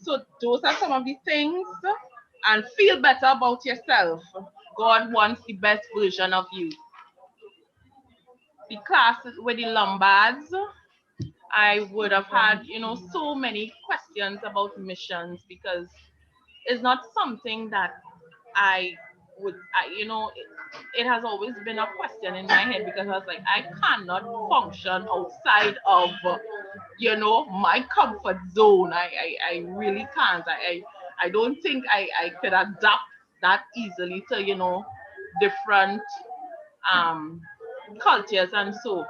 So those are some of the things, and feel better about yourself. God wants the best version of you. The class with the Lombards, I would have had, so many questions about missions because it's not something that I it has always been a question in my head because I was like, I cannot function outside of, my comfort zone. I really can't. I don't think I could adapt that easily to, different um, cultures and so.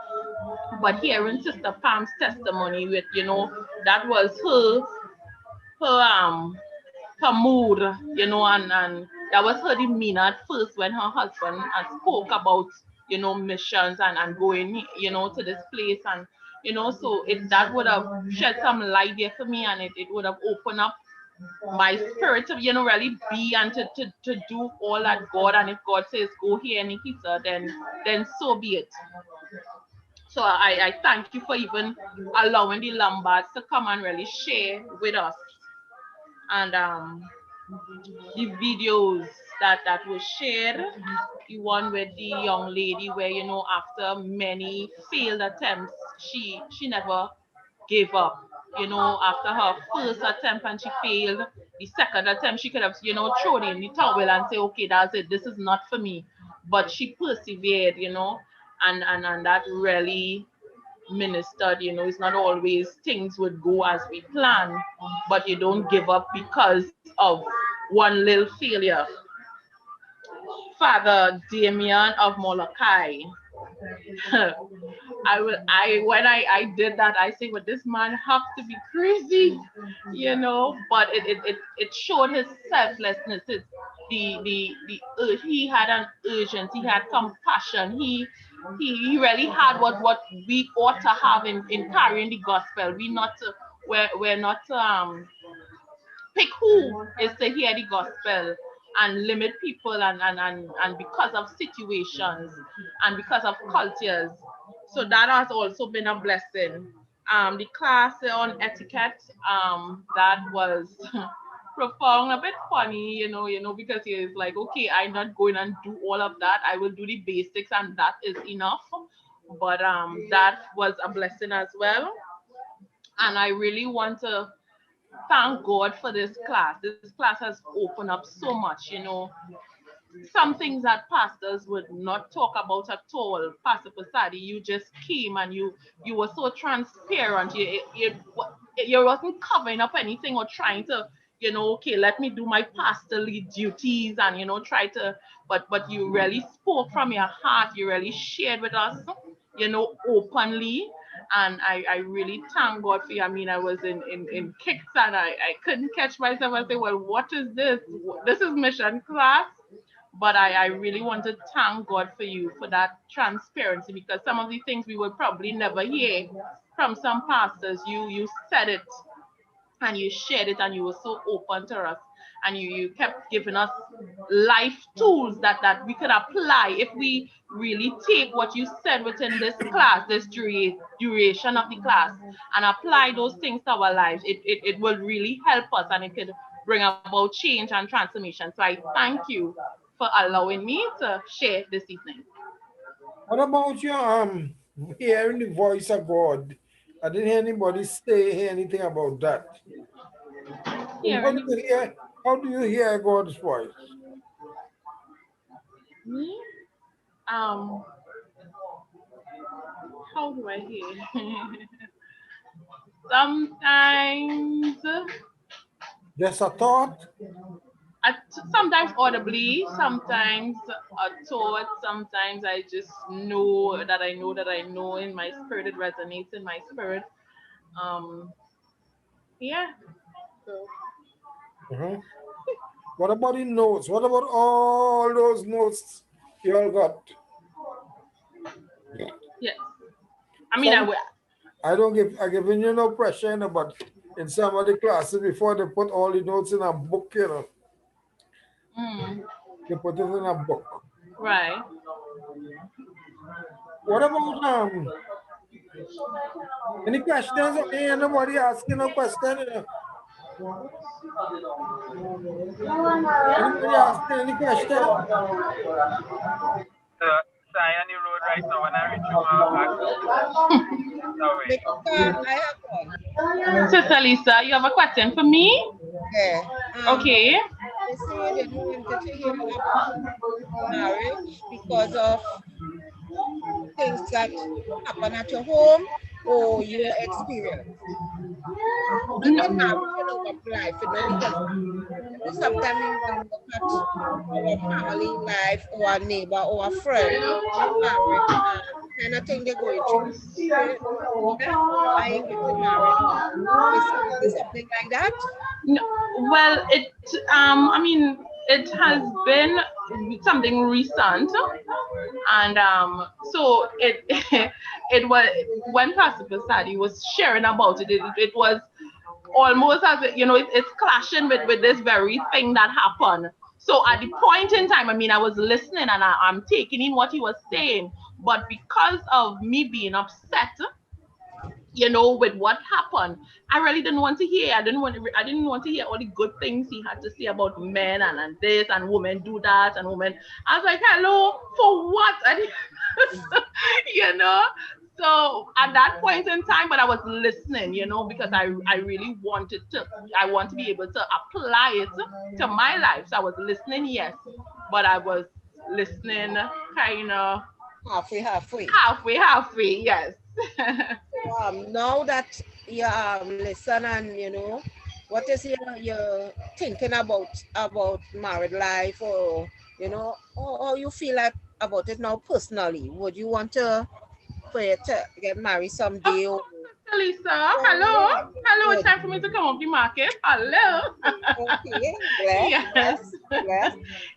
But hearing Sister Pam's testimony with, that was her mood, and that was her demeanor at first when her husband spoke about, missions and going, to this place, and so it that would have shed some light there for me, and it would have opened up my spirit to, really be and to do all that God, and if God says go here, Nikita, then so be it. So I thank you for even allowing the Lombards to come and really share with us. And the videos that was shared, the one with the young lady where, after many failed attempts, she never gave up. After her first attempt and she failed, the second attempt she could have, thrown in the towel and say, okay, that's it, this is not for me. But she persevered, and that really ministered. It's not always things would go as we plan, but you don't give up because of one little failure. Father Damien of Molokai. I when I did that, I say, well, this man have to be crazy, but it showed his selflessness. He had an urgency, he had compassion, he really had what we ought to have in carrying the gospel. We're not pick who is to hear the gospel and limit people, and because of situations and because of cultures. So that has also been a blessing. The class on etiquette, that was profound, a bit funny, because it's like, okay, I'm not going and do all of that. I will do the basics and that is enough. But that was a blessing as well. And I really want to thank God for this class. This class has opened up so much, some things that pastors would not talk about at all. Pastor Pasadi, you just came and you were so transparent. You wasn't covering up anything or trying to, okay, let me do my pastorly duties and try to, but you really spoke from your heart. You really shared with us, openly. And I really thank God for you. I mean, I was in kicks and I couldn't catch myself and say, well, what is this? This is mission class. But I really want to thank God for you for that transparency, because some of the things we would probably never hear from some pastors, you said it and you shared it and you were so open to us, and you kept giving us life tools that we could apply if we really take what you said within this class, this duration of the class, and apply those things to our lives. It will really help us, and it could bring about change and transformation. So I thank you for allowing me to share this evening. What about you hearing the voice of God? I didn't hear anybody hear anything about that. What do Hearing you hear? How do you hear God's voice? me, um, how do I hear? Sometimes, Just a thought? sometimes audibly, sometimes a thought, sometimes I just know that I know that I know in my spirit, it resonates in my spirit. Um, yeah. So Uh-huh. What about the notes? What about all those notes you all got? yes, I mean I Some will. I don't give I giving you no pressure, but in some of the classes before they put all the notes in a book, Mm, they put it in a book. right. What about any questions? Ain't nobody asking no question. Anybody asking any question? So I on the road right now when I reach home, I have one. Sister Lisa, you have a question for me? Yeah. Okay. They say they don't wanted to hear about marriage because of things that happen at your home or your experience. Not in marriage, of life, because sometimes we want to look at our family life or a neighbor or a friend married and kind of thing they're going through. Yeah, I getting married. Is there something like that? No, well, I mean, it has been something recent, and so it it was when Pastor Pasadi was sharing about it. It was almost as it's clashing with this very thing that happened. So at the point in time, I mean, I was listening and I'm taking in what he was saying, but because of me being upset, with what happened, I really didn't want to hear. I didn't want to hear all the good things he had to say about men and this and women do that and women. I was like, hello, for what? And So at that point in time, but I was listening, because I really want to be able to apply it to my life. So I was listening, yes, but I was listening kind of halfway, yes. Now that you listen and what is your thinking about married life, or or you feel like about it now personally? Would you want to get married someday? Or Lisa, hello, it's time for me to come off the market. Hello. Okay, yes.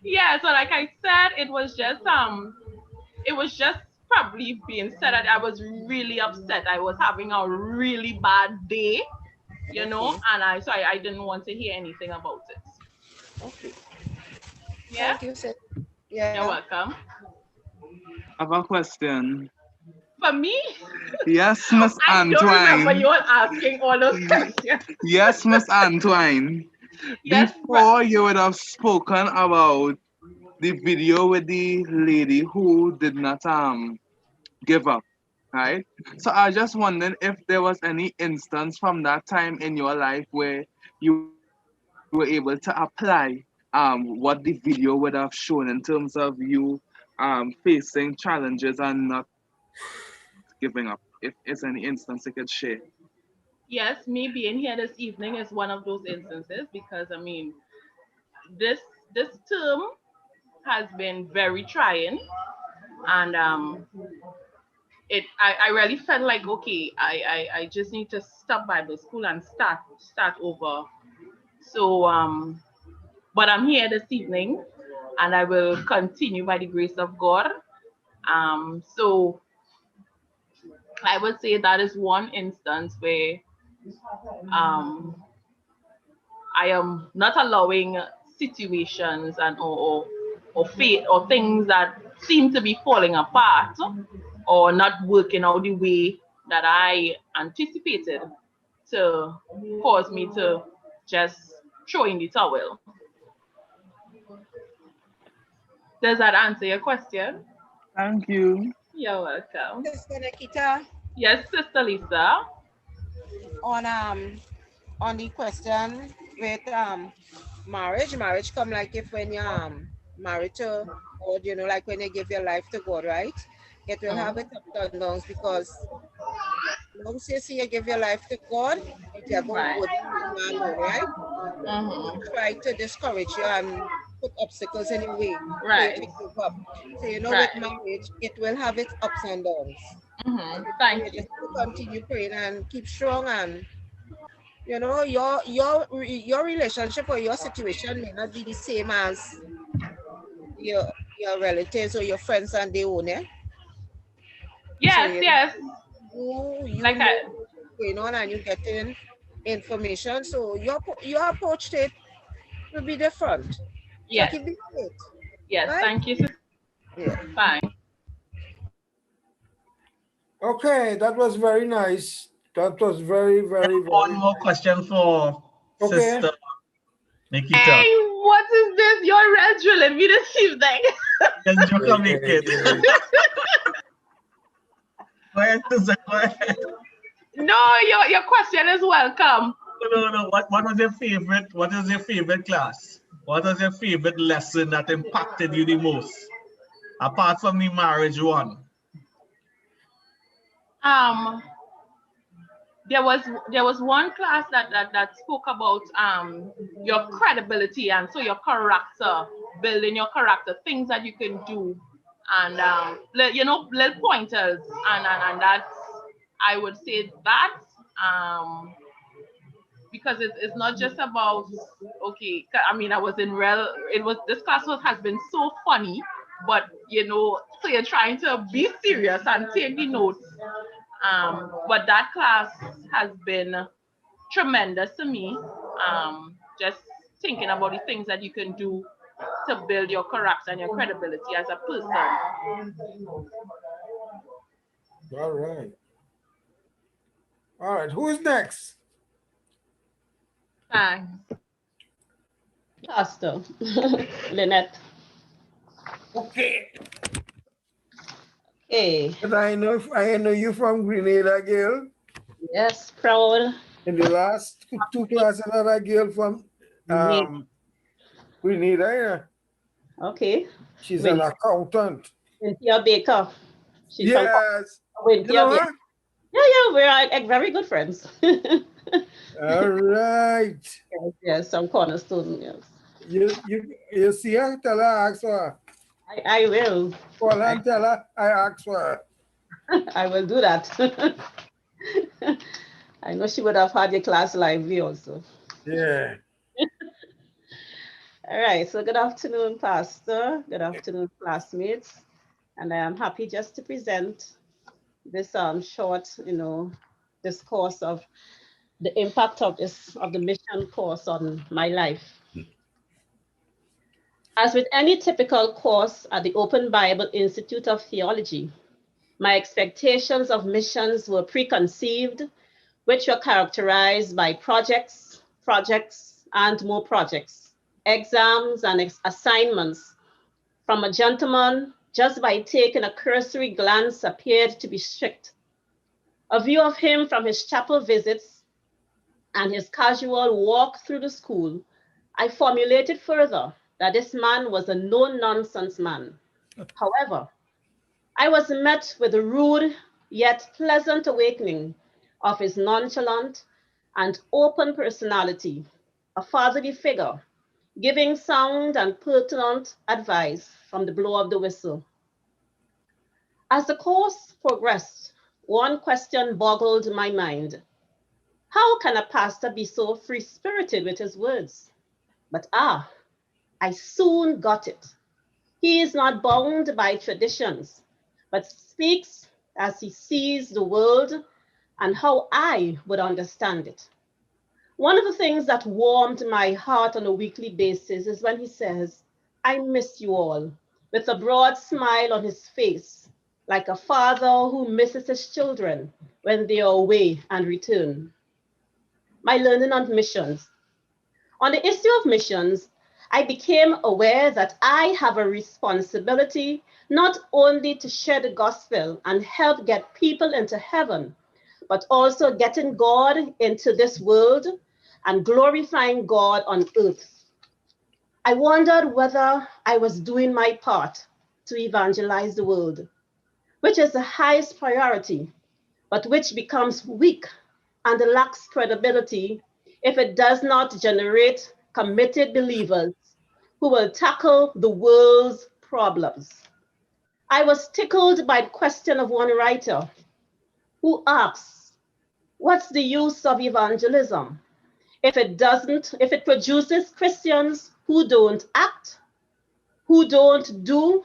Yeah, so like I said, it was just probably being said that I was really upset. I was having a really bad day, and I didn't want to hear anything about it. Okay. Yeah. Thank you, sir. Yeah. You're welcome. I have a question. For me? Yes, Miss Antoine. I don't remember you all asking all those questions. Yes, Miss Antoine. Yes, before you would have spoken about the video with the lady who did not give up, right? So I just wondered if there was any instance from that time in your life where you were able to apply what the video would have shown in terms of you facing challenges and not giving up. If there's any instance you could share. Yes, me being here this evening is one of those instances because I mean this term has been very trying, and I really felt like okay, I just need to stop Bible school and start over. So but I'm here this evening and I will continue by the grace of God. So I would say that is one instance where I am not allowing situations and or fate or things that seem to be falling apart or not working out the way that I anticipated to cause me to just throw in the towel. Does that answer your question? Thank you. You're welcome. Sister Nikita. Yes, Sister Lisa. On the question with marriage come like if when you married to God, like when you give your life to God, right? It will have its ups and downs because once you see you give your life to God, it will go with man, right? Try to discourage you and put obstacles in your way. Right. To give up. So with marriage, it will have its ups and downs. Thank you. Just continue praying and keep strong, and your relationship or your situation may not be the same as your relatives or your friends and their own. Yes, so yes. You like that. Going on and you getting information, so your approach to it will be different. Yes. So keep it. Yes, right? Thank you. Yeah. Fine. Okay, that was very nice. That was very, very, very one more question for Okay. Sister Nikita. Hey, what is this? You're red drilling me this evening. Yes, you can make it. Go ahead, Susan, go ahead. No, your question is welcome. No. What was your favorite? What is your favorite class? What was your favorite lesson that impacted you the most? Apart from the marriage one. There was one class that spoke about your credibility, and so your character, building your character, things that you can do, and little pointers, and that's, I would say that because it's not just about, okay, I mean, I was in real, this class has been so funny, but so you're trying to be serious and take the notes. But that class has been tremendous to me. Just thinking about the things that you can do to build your character and your credibility as a person. All right. Who's next? Thanks. Pastor Lynette. Okay. Hey. But I know you from Grenada, girl. Yes, proud. In the last two classes, another girl from Grenada. Yeah. Okay. She's an accountant. Cynthia Baker. She's yes. From you know her? Yeah, we're like very good friends. All right. Yes, some Cornerstone, yes. You see her? Tell her I asked for her. I will. Call her and tell her I asked for her. I will do that. I know she would have had your class lively also. Yeah. All right, so good afternoon, Pastor. Good afternoon, classmates. And I am happy just to present this short, discourse of the impact of the mission course on my life. As with any typical course at the Open Bible Institute of Theology, my expectations of missions were preconceived, which were characterized by projects, and more projects, exams and assignments from a gentleman just by taking a cursory glance appeared to be strict. A view of him from his chapel visits and his casual walk through the school, I formulated further that this man was a no-nonsense man. However, I was met with a rude yet pleasant awakening of his nonchalant and open personality, a fatherly figure, giving sound and pertinent advice from the blow of the whistle. As the course progressed, one question boggled my mind. How can a pastor be so free-spirited with his words? But I soon got it. He is not bound by traditions, but speaks as he sees the world and how I would understand it. One of the things that warmed my heart on a weekly basis is when he says, I miss you all, with a broad smile on his face, like a father who misses his children when they are away and return. My learning on missions. On the issue of missions, I became aware that I have a responsibility not only to share the gospel and help get people into heaven, but also getting God into this world and glorifying God on earth. I wondered whether I was doing my part to evangelize the world, which is the highest priority, but which becomes weak and lacks credibility if it does not generate committed believers who will tackle the world's problems. I was tickled by the question of one writer who asks, what's the use of evangelism if it produces Christians who don't act, who don't do,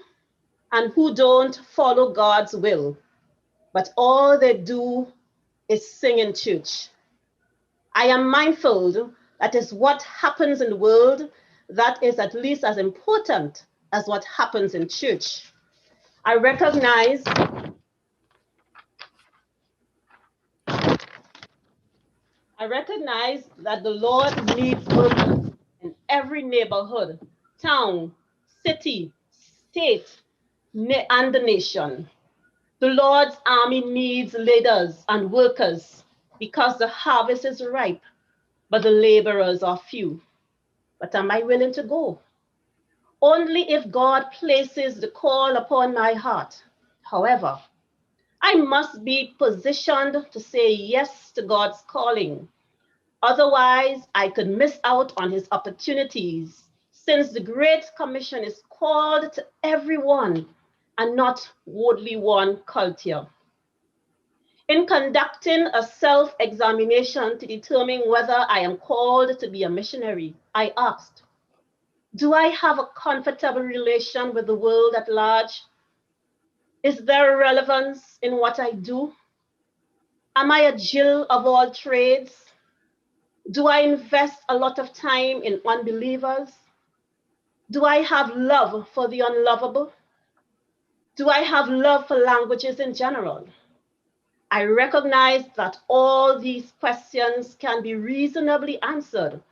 and who don't follow God's will, but all they do is sing in church? I am mindful that is what happens in the world that is at least as important as what happens in church. I recognize I recognize that the Lord needs workers in every neighborhood, town, city, state, and the nation. The Lord's army needs leaders and workers because the harvest is ripe, but the laborers are few. But am I willing to go? Only if God places the call upon my heart. However, I must be positioned to say yes to God's calling. Otherwise, I could miss out on his opportunities, since the Great Commission is called to everyone and not only one culture. In conducting a self-examination to determine whether I am called to be a missionary, I asked, do I have a comfortable relation with the world at large? Is there relevance in what I do? Am I a Jill of all trades? Do I invest a lot of time in unbelievers? Do I have love for the unlovable? Do I have love for languages in general? I recognize that all these questions can be reasonably answered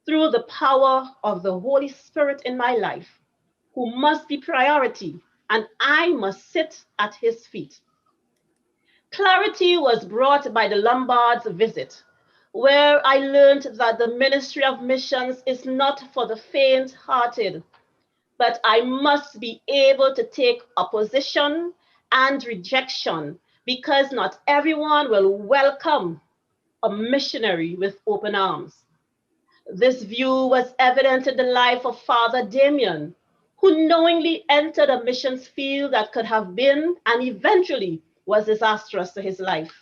through the power of the Holy Spirit in my life, who must be priority, and I must sit at his feet. Clarity was brought by the Lombards' visit, where I learned that the ministry of missions is not for the faint-hearted, but I must be able to take opposition and rejection, because not everyone will welcome a missionary with open arms. This view was evident in the life of Father Damien, who knowingly entered a missions field that could have been and eventually was disastrous to his life.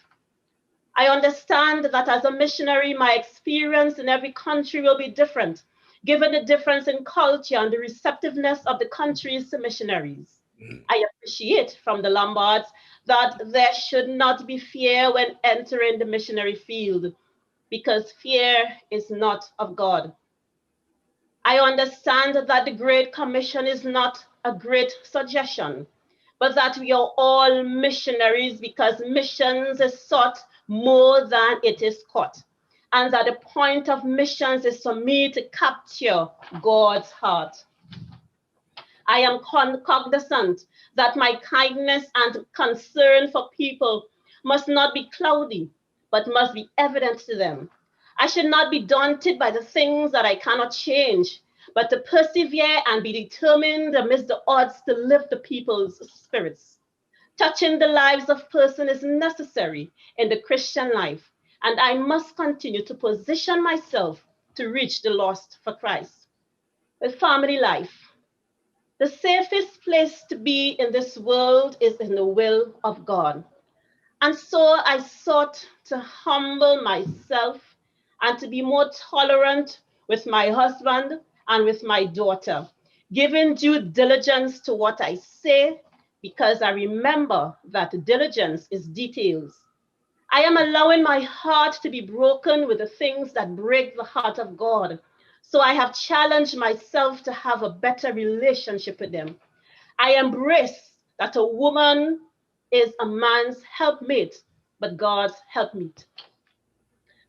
I understand that as a missionary, my experience in every country will be different, given the difference in culture and the receptiveness of the countries to missionaries. I appreciate from the Lombards that there should not be fear when entering the missionary field, because fear is not of God. I understand that the Great Commission is not a great suggestion, but that we are all missionaries because missions is sought more than it is caught. And that the point of missions is for me to capture God's heart. I am cognizant that my kindness and concern for people must not be cloudy, but must be evident to them. I should not be daunted by the things that I cannot change, but to persevere and be determined amidst the odds to lift the people's spirits. Touching the lives of persons is necessary in the Christian life, and I must continue to position myself to reach the lost for Christ. With family life, the safest place to be in this world is in the will of God. And so I sought to humble myself and to be more tolerant with my husband and with my daughter, giving due diligence to what I say, because I remember that diligence is details. I am allowing my heart to be broken with the things that break the heart of God. So I have challenged myself to have a better relationship with them. I embrace that a woman is a man's helpmate, but God's helpmeet.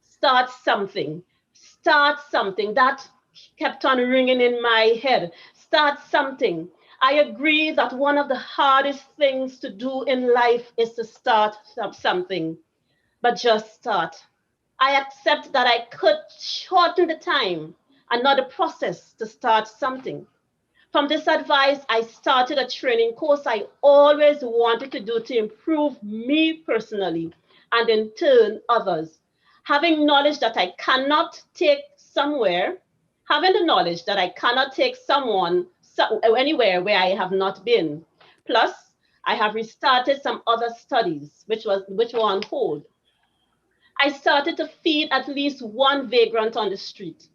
Start something. Start something. That kept on ringing in my head. Start something. I agree that one of the hardest things to do in life is to start something, but just start. I accept that I could shorten the time and not the process to start something. From this advice, I started a training course I always wanted to do to improve me personally and in turn others. Having knowledge that I cannot take somewhere, having the knowledge that I cannot take someone anywhere where I have not been. Plus, I have restarted some other studies which were on hold. I started to feed at least one vagrant on the street.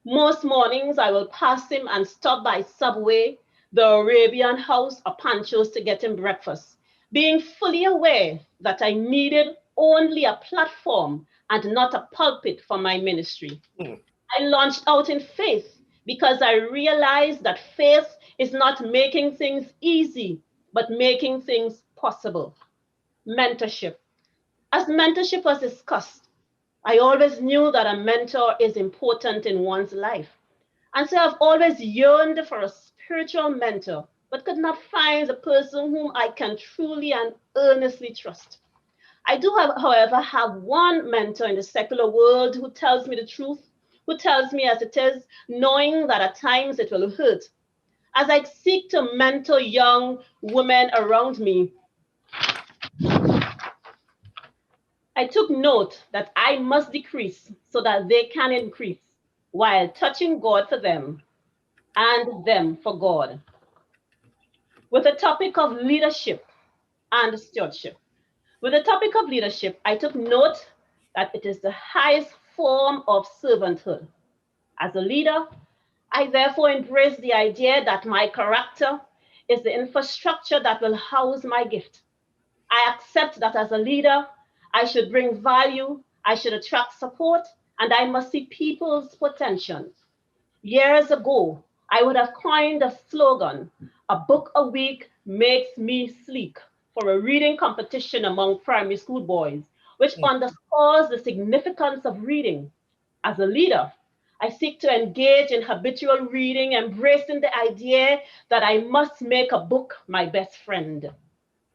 Most mornings I will pass him and stop by Subway, the Arabian House, or Pancho's to get him breakfast, being fully aware that I needed only a platform and not a pulpit for my ministry. I launched out in faith because I realized that faith is not making things easy, but making things possible. Mentorship. As mentorship was discussed, I always knew that a mentor is important in one's life. And so I've always yearned for a spiritual mentor, but could not find the person whom I can truly and earnestly trust. I do, however, have one mentor in the secular world who tells me the truth, who tells me as it is, knowing that at times it will hurt. As I seek to mentor young women around me, I took note that I must decrease so that they can increase, while touching God for them and them for God. With the topic of leadership and stewardship. With the topic of leadership, I took note that it is the highest form of servanthood. As a leader, I therefore embrace the idea that my character is the infrastructure that will house my gift. I accept that as a leader, I should bring value, I should attract support, and I must see people's potential. Years ago, I would have coined a slogan, "A book a week makes me sleek," for a reading competition among primary school boys, which underscores the significance of reading. As a leader, I seek to engage in habitual reading, embracing the idea that I must make a book my best friend.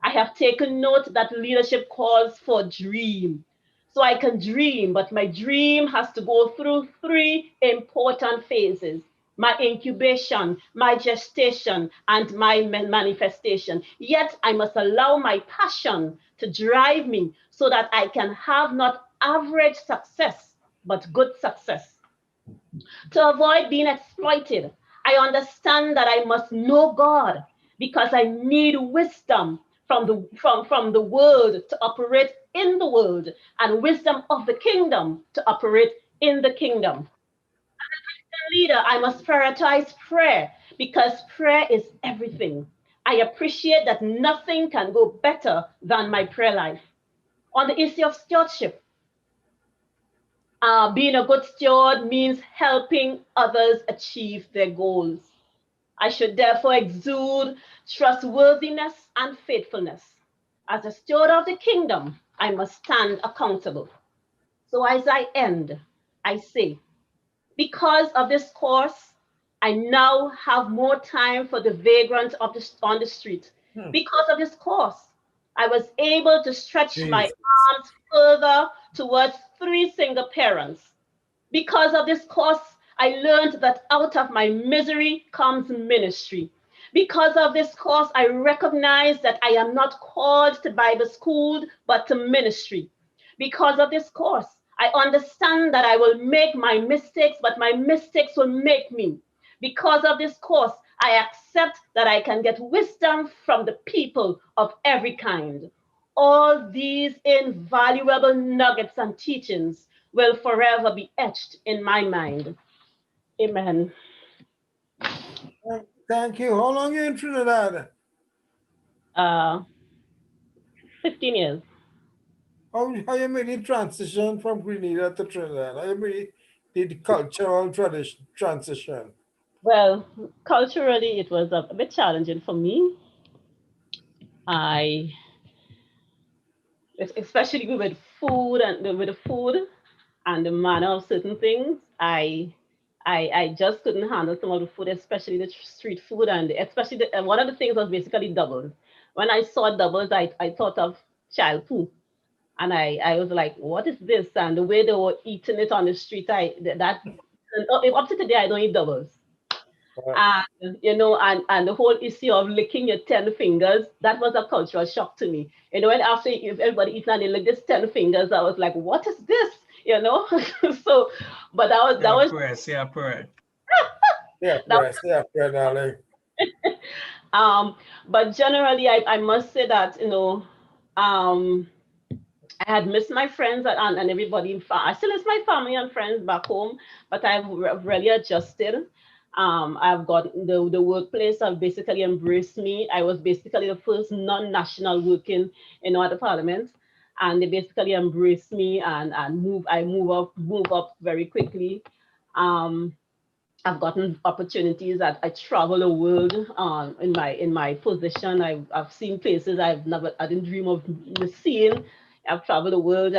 I have taken note that leadership calls for dream. So I can dream, but my dream has to go through three important phases: my incubation, my gestation, and my manifestation. Yet I must allow my passion to drive me so that I can have not average success, but good success. To avoid being exploited, I understand that I must know God because I need wisdom from the world to operate in the world, and wisdom of the kingdom to operate in the kingdom. As a leader, I must prioritize prayer because prayer is everything. I appreciate that nothing can go better than my prayer life. On the issue of stewardship, being a good steward means helping others achieve their goals. I should therefore exude trustworthiness and faithfulness. As a steward of the kingdom, I must stand accountable. So as I end, I say, because of this course, I now have more time for the vagrant on the street. Because of this course, I was able to stretch my arms further towards 3 single parents. Because of this course, I learned that out of my misery comes ministry. Because of this course, I recognize that I am not called to Bible school, but to ministry. Because of this course, I understand that I will make my mistakes, but my mistakes will make me. Because of this course, I accept that I can get wisdom from the people of every kind. All these invaluable nuggets and teachings will forever be etched in my mind. Amen. Thank you. How long are you in Trinidad? 15 years. How you made the transition from Grenada to Trinidad? How you made the cultural transition? Well, culturally, it was a bit challenging for me. Especially with food and with the food and the manner of certain things, I just couldn't handle some of the food, especially the street food, and especially one of the things was basically doubles. When I saw doubles, I thought of child poo. And I was like, what is this? And the way they were eating it on the street, up to today, I don't eat doubles. And and the whole issue of licking your 10 fingers, that was a cultural shock to me. And after everybody eating and they lick this 10 fingers, I was like, what is this? So, but that was press, darling. But generally, I must say that I had missed my friends and everybody. I still miss my family and friends back home, but I've really adjusted. I've got the workplace have basically embraced me. I was basically the first non-national working in the parliament, and they basically embraced me and I move up very quickly. I've gotten opportunities that I travel the world in my position. I've seen places I didn't dream of seeing. I've traveled the world.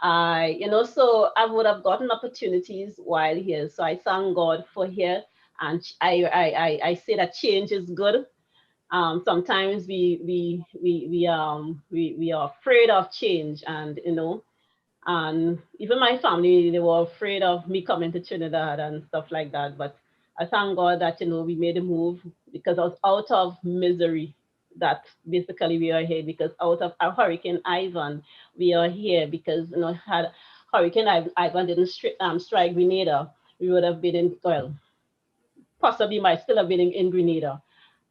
So I would have gotten opportunities while here. So I thank God for here. And I say that change is good. Sometimes we are afraid of change, and and even my family, they were afraid of me coming to Trinidad and stuff like that. But I thank God that we made a move, because I was out of misery. That basically we are here because out of a Hurricane Ivan, we are here because had Hurricane Ivan didn't strike Grenada, we would have been in, well, possibly might still have been in Grenada,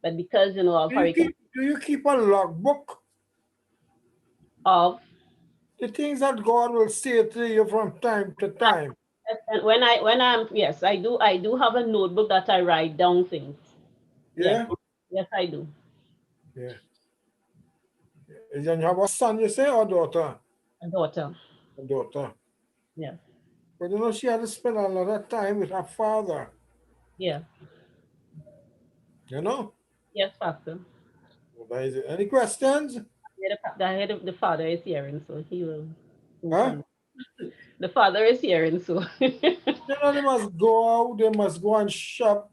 but because of Hurricane Do you keep a logbook? of The things that God will say to you from time to time. and when I'm yes, I do have a notebook that I write down things. Yes, Yeah? yes, I do. Yeah. And you have a son, you say, or daughter? A daughter. A daughter. Yes, But she had to spend a lot of time with her father. yeah, You know? yes, Pastor. That is it. Any questions? Yeah, the father is hearing, so he will Huh? inform. The father is hearing, so They must go out, they must go and shop,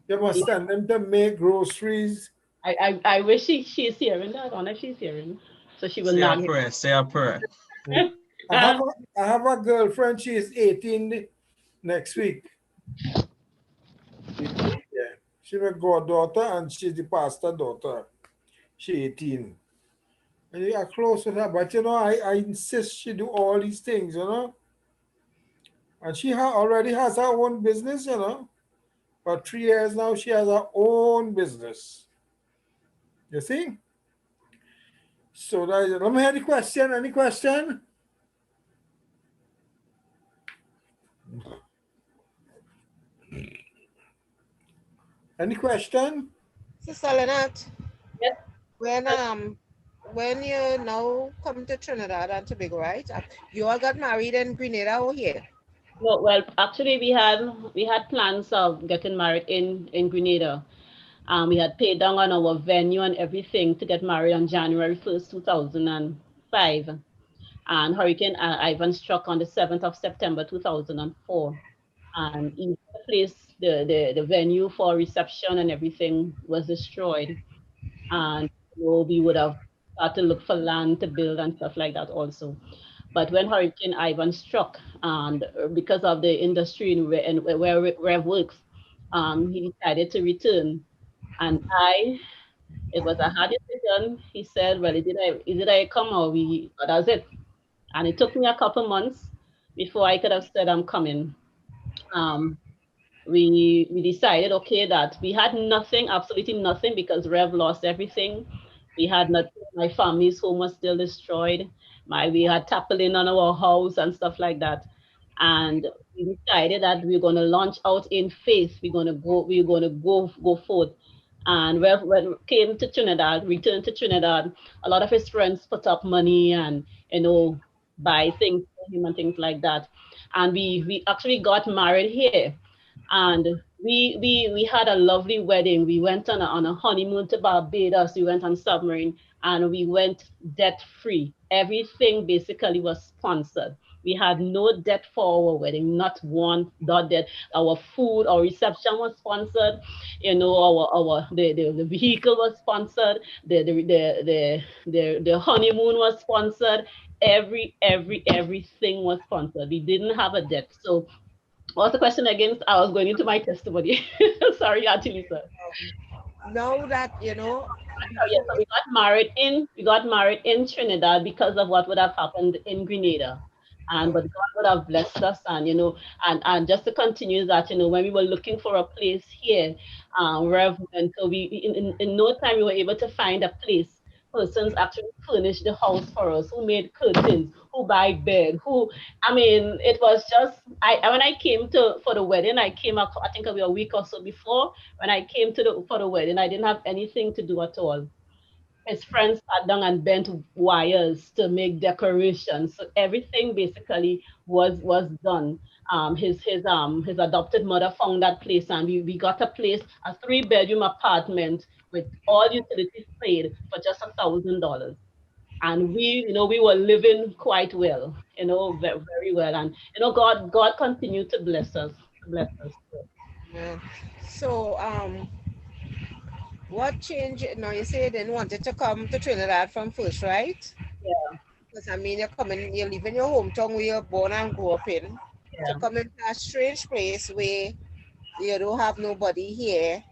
they must send them to make groceries. I wish she's hearing that. Honor, she's hearing, so she will Say a not hear. prayer, say a prayer. I have a girlfriend, she is 18 next week. Yeah. She's my goddaughter and she's the pastor daughter. She's 18. And you are close with her, but I insist she do all these things, And she already has her own business, For 3 years now, she has her own business. You see? So let me hear the question. Any question? Any question? Sister Lynette, Yes. when you now come to Trinidad and Tobago, right? You all got married in Grenada or here? No, well, actually, we had plans of getting married in Grenada. We had paid down on our venue and everything to get married on January 1st, 2005. And Hurricane Ivan struck on the 7th of September 2004. And in the place, the venue for reception and everything was destroyed. And we would have started to look for land to build and stuff like that also. But when Hurricane Ivan struck, and because of the industry and where Rev works, he decided to return. And it was a hard decision. He said, well, either I come or that's it. And it took me a couple months before I could have said I'm coming. Um, we decided, okay, that we had nothing, absolutely nothing, because Rev lost everything. We had nothing. My family's home was still destroyed. We had tapping on our house and stuff like that. And we decided that we're gonna launch out in faith. We're gonna go forth. And when we came to Trinidad, returned to Trinidad, a lot of his friends put up money and buy things for him and things like that. And we actually got married here, and we had a lovely wedding. We went on a honeymoon to Barbados. We went on submarine, and we went debt free. Everything basically was sponsored. We had no debt for our wedding, not one dot debt. Our food, our reception was sponsored. The vehicle was sponsored. The honeymoon was sponsored. Everything was sponsored. We didn't have a debt. So what's the question again? I was going into my testimony. Sorry, Auntie Lisa. Now that, So we got married in Trinidad because of what would have happened in Grenada. But God would have blessed us, and just to continue that, when we were looking for a place here, Rev, and so we in no time we were able to find a place. Persons actually furnished the house for us, who made curtains, who buy bed, it was just when I came for the wedding, I came up, I think a week or so before. When I came for the wedding, I didn't have anything to do at all. His friends sat down and bent wires to make decorations. So everything basically was done. His adopted mother found that place, and we got a place, a 3-bedroom apartment with all utilities paid for just $1,000. and we were living quite well, very, very well, and God continued to bless us. Yeah. So, what changed? Now you say you didn't wanted to come to Trinidad from first, right? Yeah, Because I mean, you're leaving your hometown where you're born and grew up in, to yeah. come into a strange place where you don't have nobody here,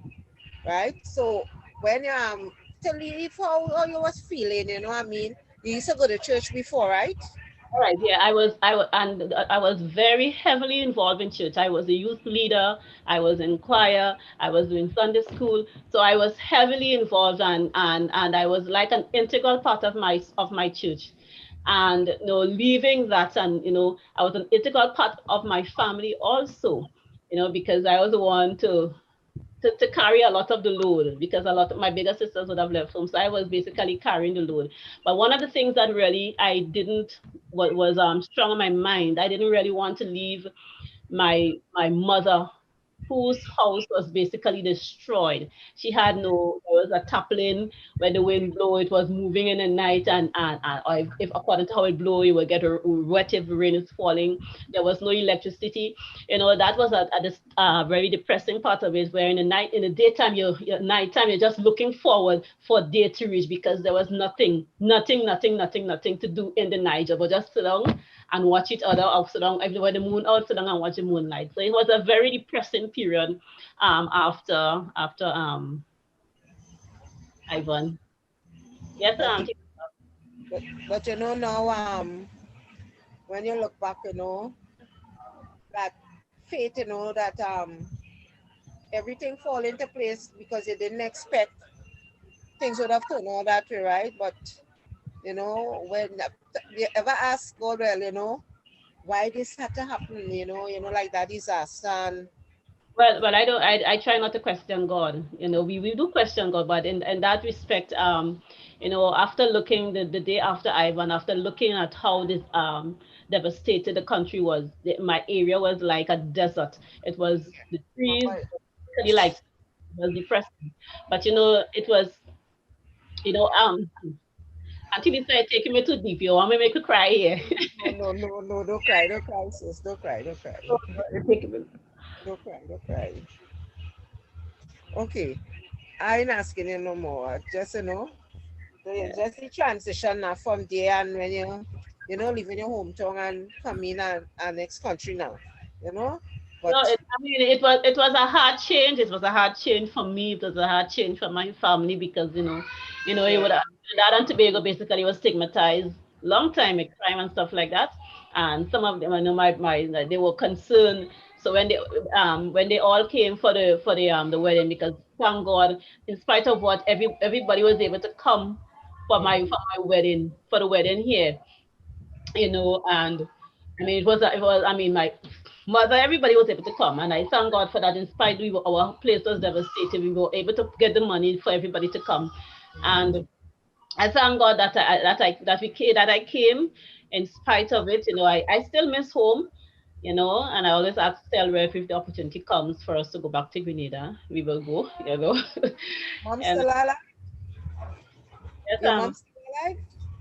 right? So when you to leave, how you was feeling, I mean, you used to go to church before, right? All right, yeah, I was very heavily involved in church. I was a youth leader, I was in choir, I was doing Sunday school. So I was heavily involved, and I was like an integral part of my church. And leaving that, and I was an integral part of my family also, because I was the one to carry a lot of the load, because a lot of my bigger sisters would have left home. So I was basically carrying the load. But one of the things that really I didn't was strong on my mind, I didn't really want to leave my mother, whose house was basically destroyed. She had there was a toppling. When the wind blew, it was moving in the night, and or if according to how it blew, you would get wet if the rain is falling. There was no electricity. That was a very depressing part of it, where in the daytime, nighttime, you're just looking forward for day to reach, because there was nothing to do in the night, but just sit down and watch each other out, sit down everywhere, the moon out, sit down and watch the moonlight. So it was a very depressing period after Ivan. Yes, But, but now, when you look back, that fate, that everything fall into place because you didn't expect things would have turned out that way, right? But when you ever ask God, well, why this had to happen, like that disaster. And well, I don't. I try not to question God. We do question God, but in that respect, after looking the day after Ivan, after looking at how this devastated the country was, my area was like a desert. It was the trees, really, like, it was depressing. But it was, Auntie Lisa, taking me too deep. You want me to make you cry here? no, don't cry, sis, don't cry, don't cry, don't cry. Okay, I ain't asking you no more. Just so it's just the transition now from there, and when leaving your hometown and coming and next country now, But No, I mean, it was a hard change. It was a hard change for me. It was a hard change for my family, because it would yeah, that and Tobago basically was stigmatized long time with crime and stuff like that. And some of them, I know they were concerned. So when they all came for the wedding, because thank God, in spite of what everybody was able to come for my wedding, for the wedding here, and I mean, I mean, my mother, everybody was able to come, and I thank God for that. In spite, our place was devastated. We were able to get the money for everybody to come, and I thank God that I came in spite of it. I still miss home, and I always ask Stelra, if the opportunity comes for us to go back to Grenada, we will go, mom and still alive? yes, Your mom's still alive?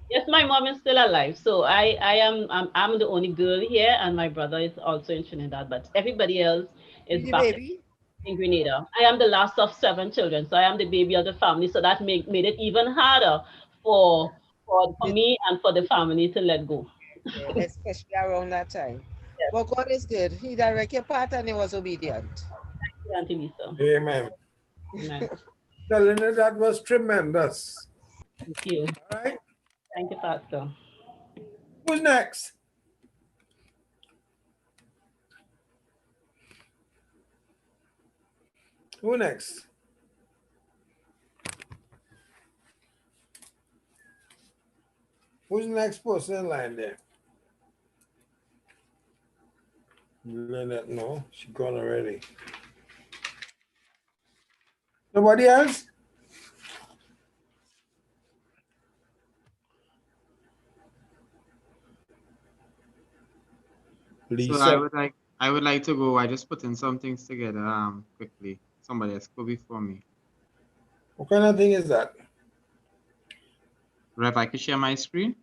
yes, my mom is still alive. So I'm the only girl here, and my brother is also in Trinidad, but everybody else is The back baby? in Grenada. I am the last of 7 children, so I am the baby of the family. So that made it even harder for Did, me and for the family to let go. yeah, especially around that time. Yes, But God is good. He directed your path and he was obedient. Auntie Lisa. Amen. Amen. Telling you that was tremendous. Thank you. All right. Thank you, Pastor. Who's next? Who next? Who's the next person in line there? Lynette, no, she gone already. Nobody else? So Lisa. I would like to go. I just put in some things together quickly. Somebody else go before me. What kind of thing is that? Rev, I could share my screen?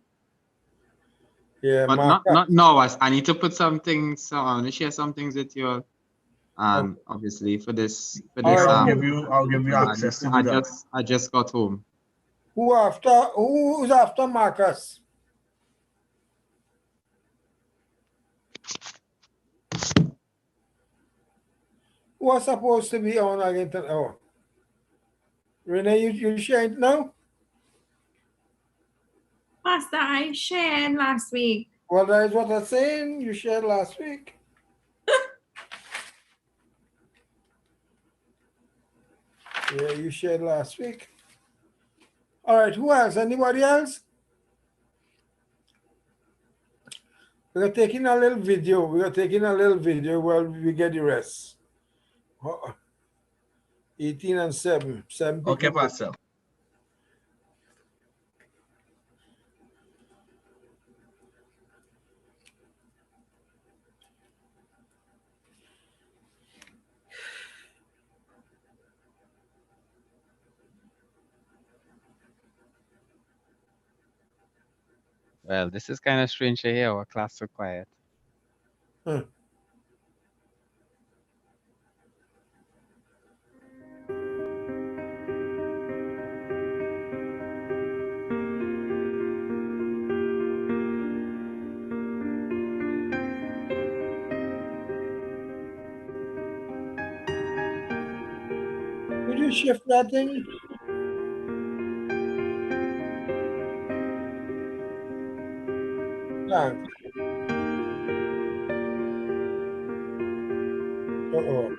Yeah, But Marcus. not now. I need to put some things, so I want to share some things with you all. Obviously for this, All right. I'll give you access to do that. I just got home. Who's after Marcus? Who was supposed to be on again? Oh, Renee, you share it now? Pastor, I shared last week. Well, that is what I'm saying. You shared last week. Yeah, you shared last week. All right, who else? Anybody else? We're taking a little video. We are taking a little video while we get the rest. 18 and 7. 7 people. Okay, Pastor. Well, this is kind of strange to hear our class so quiet. Huh. Could you shift that thing? Thanks. Uh-oh.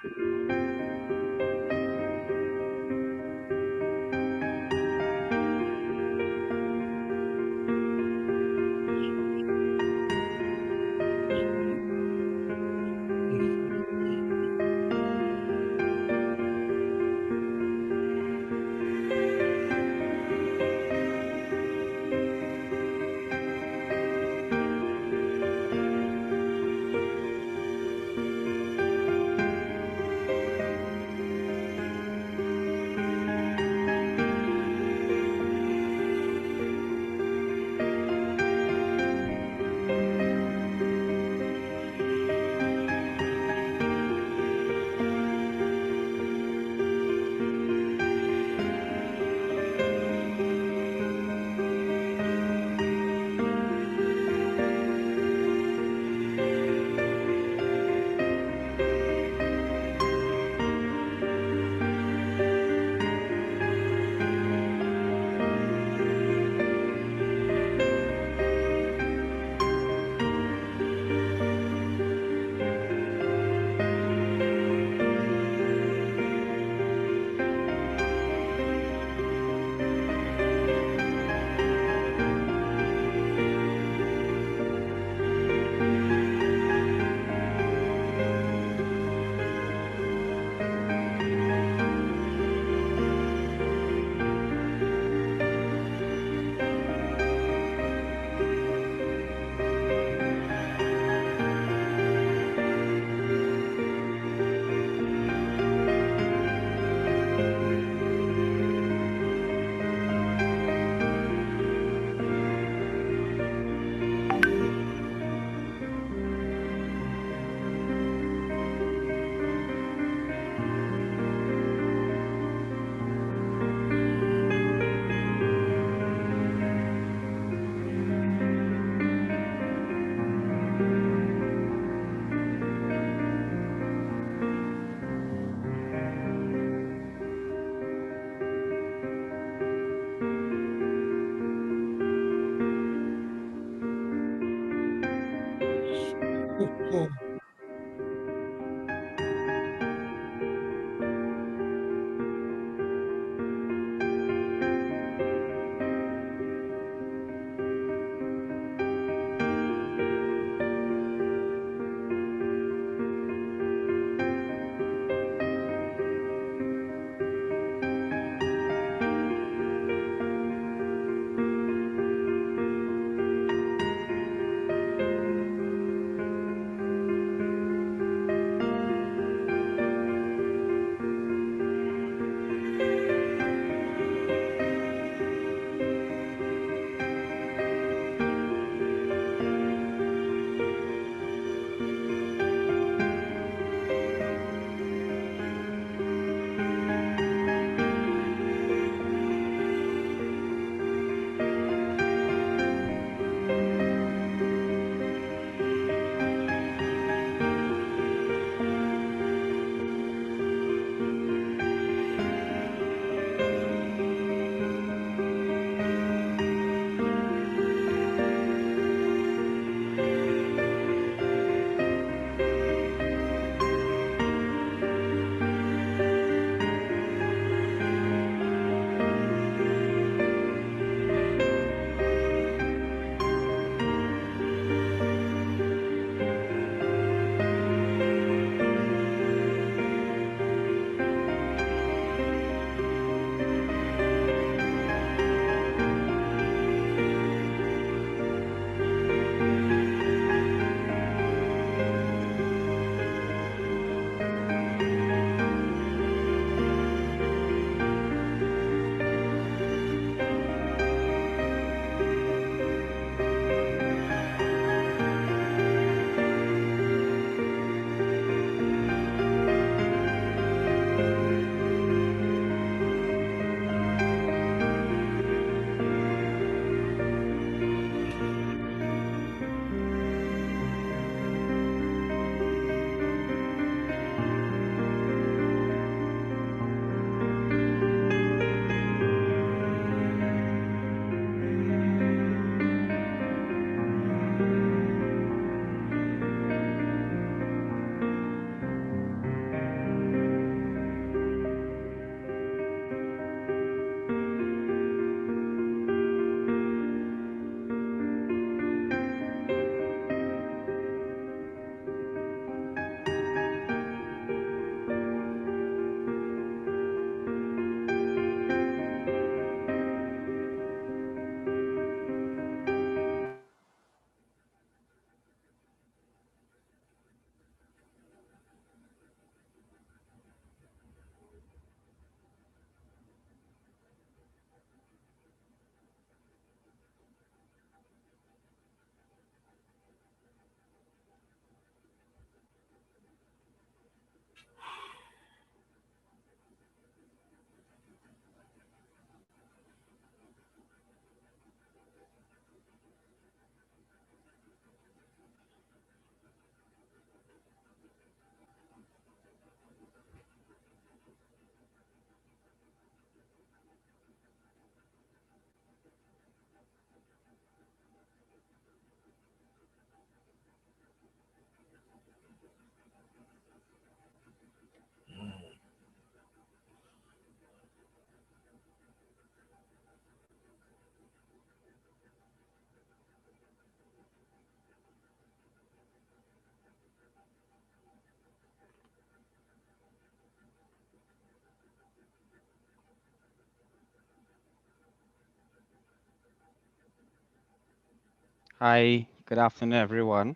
Hi, good afternoon, everyone.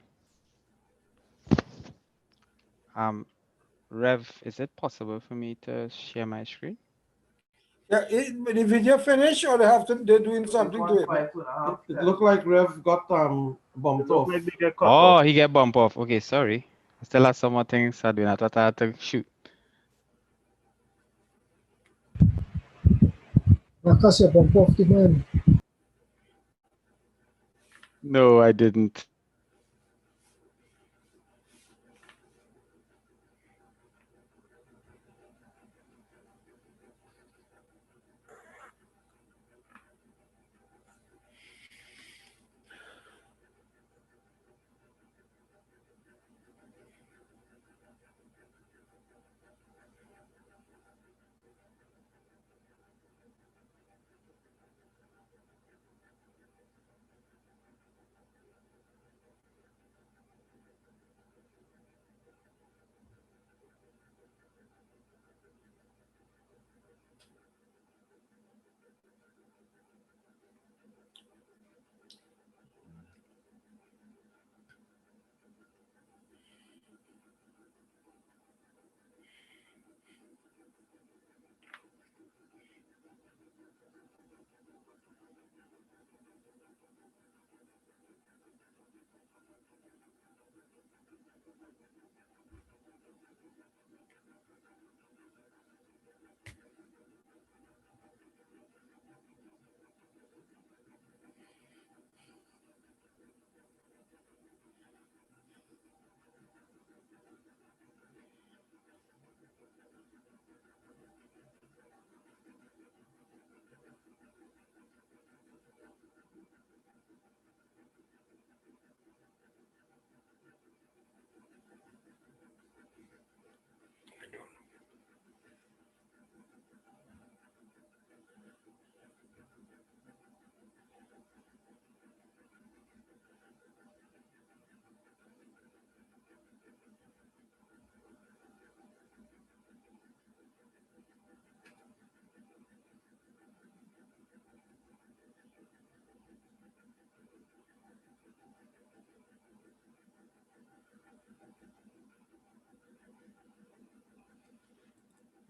Rev, is it possible for me to share my screen? Yeah, the video finished or they're doing something to it? It looked like Rev got bumped off. Like they get cut Oh, off. he get bump off. Okay, sorry. I still have some more things I do not thought I had to shoot. Marcus, you bump off the man. No, I didn't.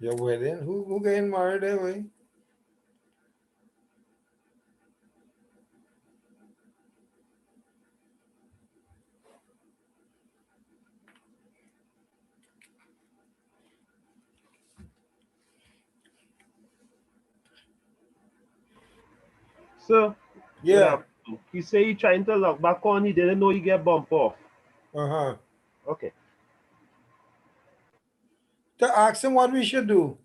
Your wedding? Who getting married that way? So, Yeah. he say he trying to log back on. He didn't know he get bumped off. Uh-huh. Okay. To ask him what we should do.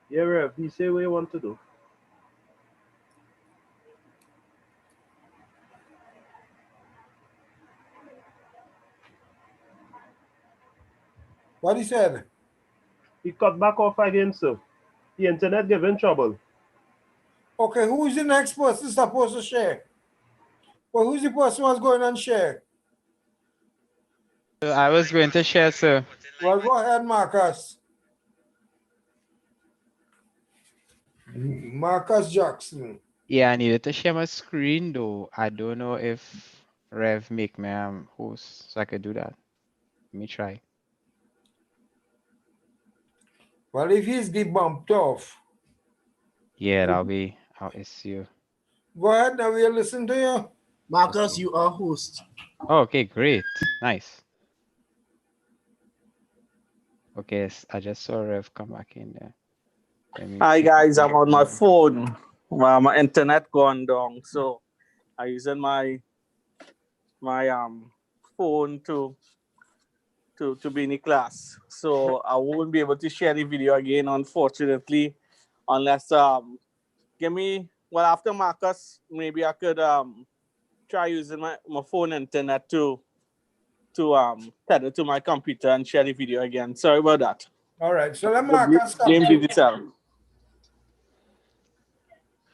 Yeah, Rev. He say what he want to do. What he said? He cut back off again, sir. The internet giving trouble. Okay, who is the next person supposed to share? Well, who's the person who's going and share? I was going to share, sir. Well, go ahead, Marcus. Marcus Jackson. Yeah, I needed to share my screen though. I don't know if Rev make me host, so I could do that. Let me try. Well, if he's the bumped off. Yeah, that'll be our issue. Go ahead, now we'll listen to you. Marcus, you are host. Okay, great. Nice. Okay, I just saw Rev come back in there. Hi guys, I'm on my phone. My internet gone down, so I'm using my phone to be in the class. So I won't be able to share the video again, unfortunately, unless give me after Marcus, maybe I could try using my phone internet to tether to my computer and share the video again. Sorry about that. All right, so let Marcus come. Game digital.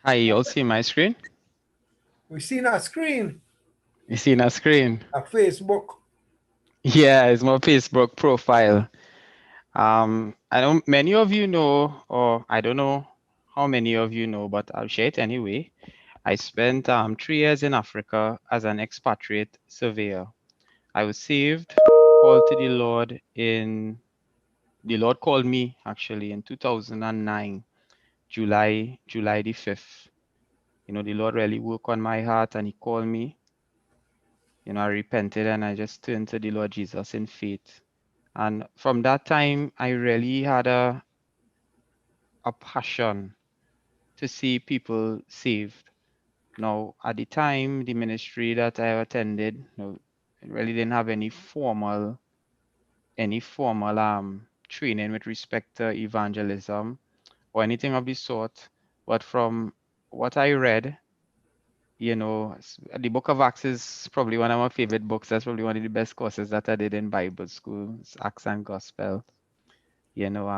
Hi, you all see my screen? We seen a screen. You seen a screen? A Facebook. Yeah, it's my Facebook profile. I know many of you know, or I don't know how many of you know, but I'll share it anyway. I spent 3 years in Africa as an expatriate surveyor. I was saved, called to the Lord the Lord called me actually in 2009, July the 5th. You know, the Lord really worked on my heart and he called me. You know, I repented and I just turned to the Lord Jesus in faith. And from that time, I really had a passion to see people saved. Now, at the time, the ministry that I attended, it really didn't have any formal training with respect to evangelism or anything of the sort. But from what I read, you know, the Book of Acts is probably one of my favorite books. That's probably one of the best courses that I did in Bible school. It's Acts and Gospel. You know,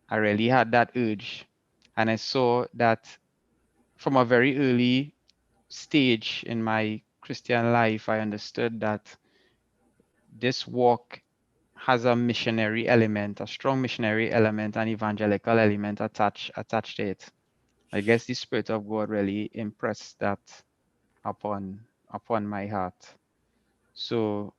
I really had that urge, and I saw that from a very early stage in my Christian life, I understood that this walk has a missionary element, a strong missionary element, an evangelical element attached to it. I guess the Spirit of God really impressed that upon my heart. So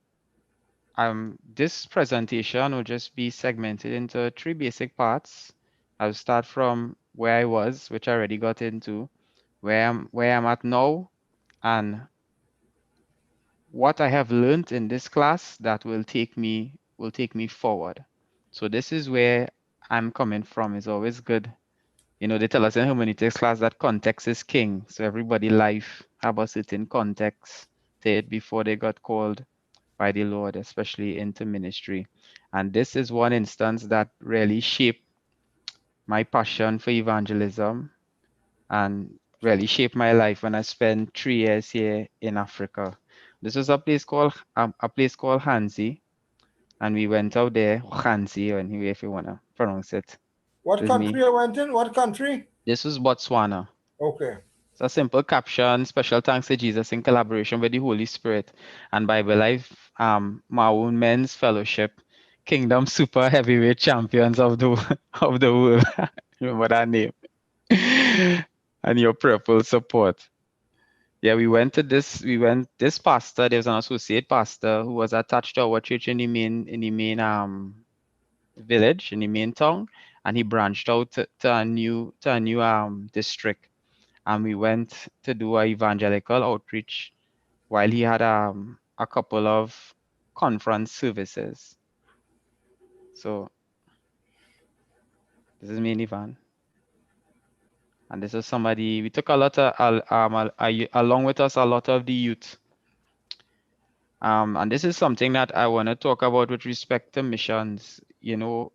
this presentation will just be segmented into 3 basic parts. I'll start from where I was, which I already got into, where I'm at now, and what I have learned in this class that will take me forward. So this is where I'm coming from. It's always good. You know, they tell us in hermeneutics class that context is king. So everybody life have a certain context to it before they got called by the Lord, especially into ministry. And this is one instance that really shaped my passion for evangelism and really shaped my life when I spent 3 years here in Africa. This was a place called Hansi, and we went out there, Hansi, anyway, if you wanna pronounce it. What With me. country you went in? What country? This was Botswana. Okay. It's a simple caption, special thanks to Jesus in collaboration with the Holy Spirit and Bible Life, Maroon Men's Fellowship, Kingdom Super Heavyweight Champions of the of the world. Remember that name. And your prayerful support. Yeah, this pastor, there was an associate pastor who was attached to our church in the main village, in the main town, and he branched out to a new district. And we went to do a evangelical outreach while he had a couple of conference services. So this is me and Ivan. And this is somebody, we took a lot of, along with us, a lot of the youth. And this is something that I want to talk about with respect to missions. You know,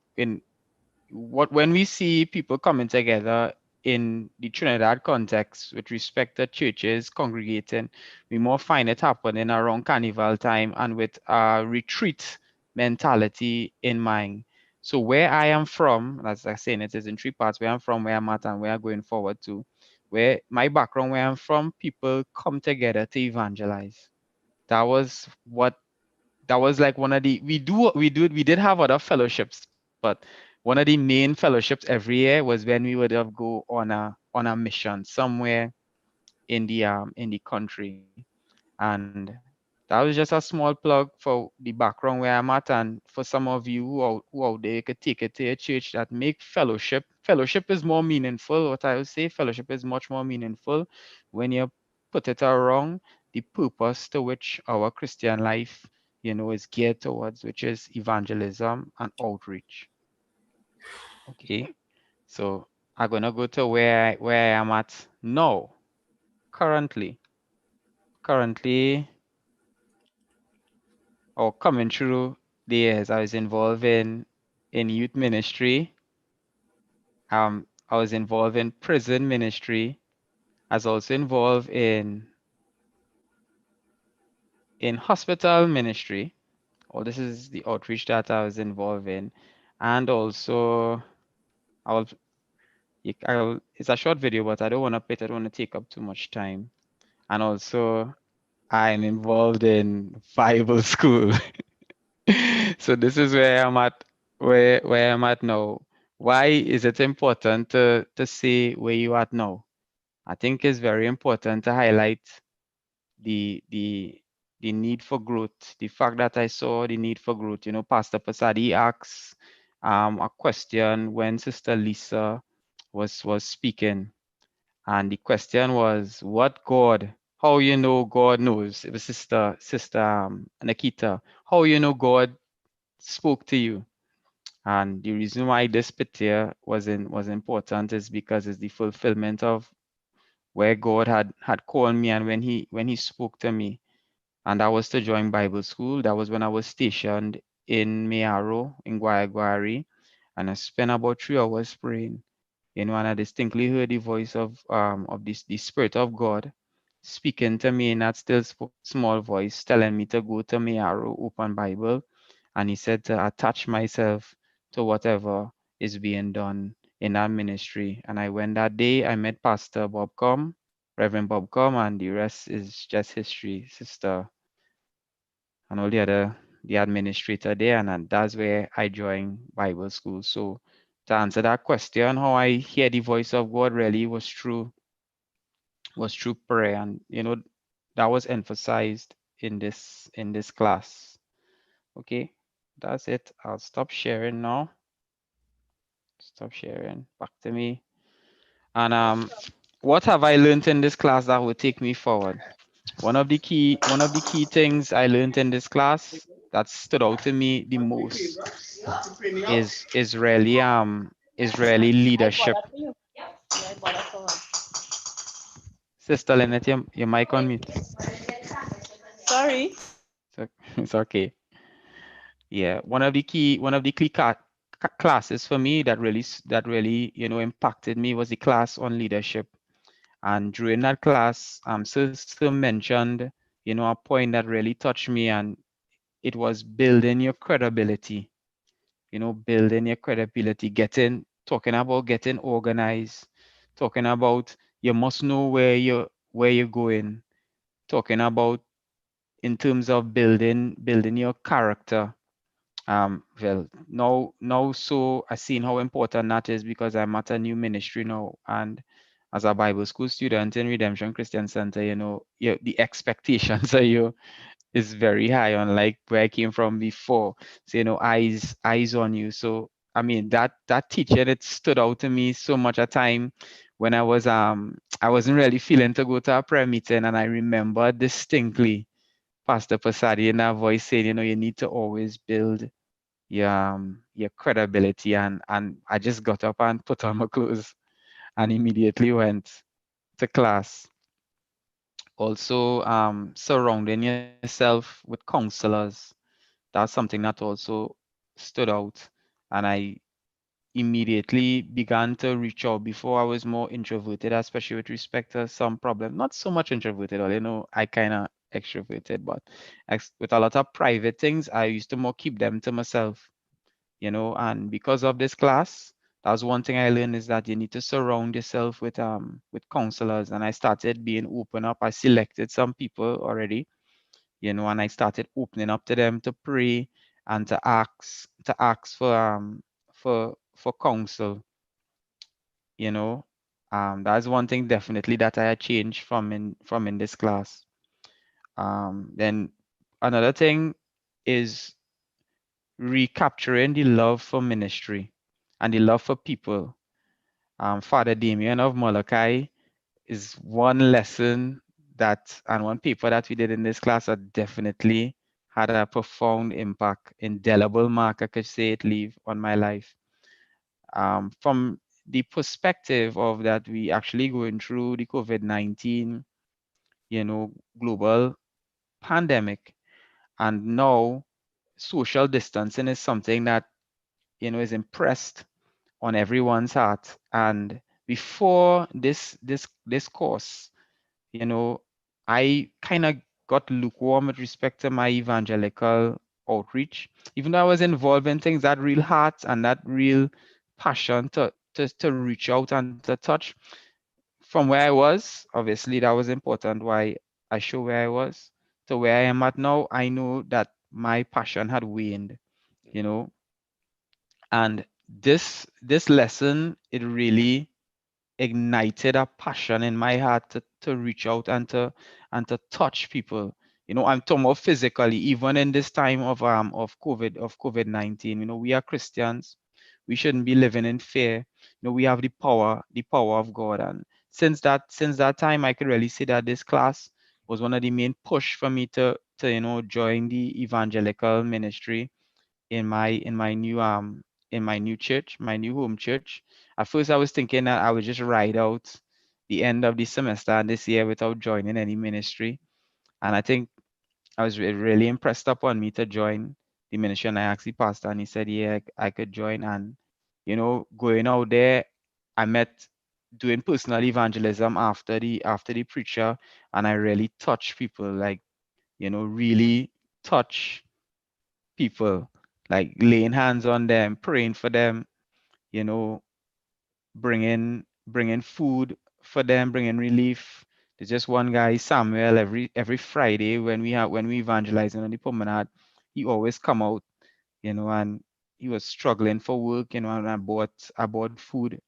when we see people coming together in the Trinidad context with respect to churches congregating, we more find it happening around carnival time and with a retreat mentality in mind. So where I am from, as I say, it is in 3 parts: where I'm from, where I'm at, and where I'm going forward to. Where my background, where I'm from, people come together to evangelize. That was like one of the we did have other fellowships, but one of the main fellowships every year was when we would have go on a mission somewhere in the country. And that was just a small plug for the background where I'm at, and for some of you who out there, you could take it to a church that make fellowship is more meaningful. What I would say, fellowship is much more meaningful when you put it around the purpose to which our Christian life, you know, is geared towards, which is evangelism and outreach. Okay, so I'm gonna go to where I am at now, currently, or coming through the years. I was involved in youth ministry. I was involved in prison ministry. I was also involved in hospital ministry. All this is the outreach that I was involved in. And also, it's a short video, but I don't want to play it. I don't want to take up too much time. And also, I'm involved in Bible school. So this is where I'm at where I'm at now. Why is it important to say where you at now? I think it's very important to highlight the the the need for growth. The fact that I saw the need for growth. You know, Pastor Pasadi asked a question when Sister Lisa was speaking, and the question was, "What God? How you know God knows?" It was Sister Nikita. How you know God spoke to you? And the reason why this bit here was important is because it's the fulfillment of where God had called me, and when he spoke to me, and that was to join Bible school. That was when I was stationed in Mearo in Guayagüari, and I spent about 3 hours praying. You know, and I distinctly heard the voice of the Spirit of God speaking to me in that still small voice, telling me to go to Mearo, open Bible, and he said to attach myself to whatever is being done in that ministry. And I went that day. I met Pastor Bobcom, Reverend Bobcom, and the rest is just history, sister, and all the administrator there, and that's where I joined Bible school. So to answer that question, how I hear the voice of God really was through prayer, and you know that was emphasized in this class. Okay, that's it. I'll stop sharing now. Stop sharing. Back to me. And what have I learned in this class that will take me forward? One of the key things I learned in this class that stood out to me the most is really leadership. Sister Lynette, your mic on mute. Sorry. It's okay. Yeah, one of the key classes for me that really impacted me was the class on leadership. And during that class, Sir mentioned a point that really touched me, and it was building your credibility. Building your credibility, talking about getting organized, talking about you must know where you're going, talking about in terms of building your character. Well, now, so I seen how important that is because I'm at a new ministry now, and as a Bible school student in Redemption Christian Center, the expectations of you is very high, unlike where I came from before. So, eyes on you. So, I mean, that teaching, it stood out to me so much a time when I wasn't really feeling to go to a prayer meeting, and I remember distinctly Pastor Pasadi in that voice saying, you need to always build your credibility, and I just got up and put on my clothes and immediately went to class. Also, surrounding yourself with counselors, that's something that also stood out, and I immediately began to reach out. Before, I was more introverted, especially with respect to some problem. Not so much introverted, I kind of extroverted, but with a lot of private things, I used to more keep them to myself. And because of this class, that was one thing I learned, is that you need to surround yourself with counselors. And I started being open up. I selected some people already, and I started opening up to them to pray and to ask for counsel. That's one thing definitely that I had changed from in this class. Then another thing is recapturing the love for ministry and the love for people. Father Damien of Molokai is one lesson and one paper that we did in this class that definitely had a profound impact, indelible mark, I could say it, leave on my life. From the perspective of that we actually going through the COVID-19, global pandemic, and now social distancing is something that is impressed on everyone's heart. And before this course, I kind of got lukewarm with respect to my evangelical outreach, even though I was involved in things, that real heart and that real passion to reach out and to touch. From where I was, obviously that was important, why I show where I was to where I am at now. I know that my passion had waned, And this lesson, it really ignited a passion in my heart to reach out and to touch people. I'm talking about physically, even in this time of COVID-19. We are Christians. We shouldn't be living in fear. We have the power of God. And since that time, I could really see that this class was one of the main push for me to join the evangelical ministry in my new church, my new home church. At first, I was thinking that I would just ride out the end of the semester and this year without joining any ministry. And I think I was really impressed upon me to join the ministry. And I asked the pastor, and he said, "Yeah, I could join." And going out there, I met doing personal evangelism after the preacher, and I really touched people, like really touch people, like laying hands on them, praying for them, you know, bringing food for them, bringing relief. There's just one guy, Samuel, every Friday when we evangelizing on the promenade, he always come out, and he was struggling for work, and I bought food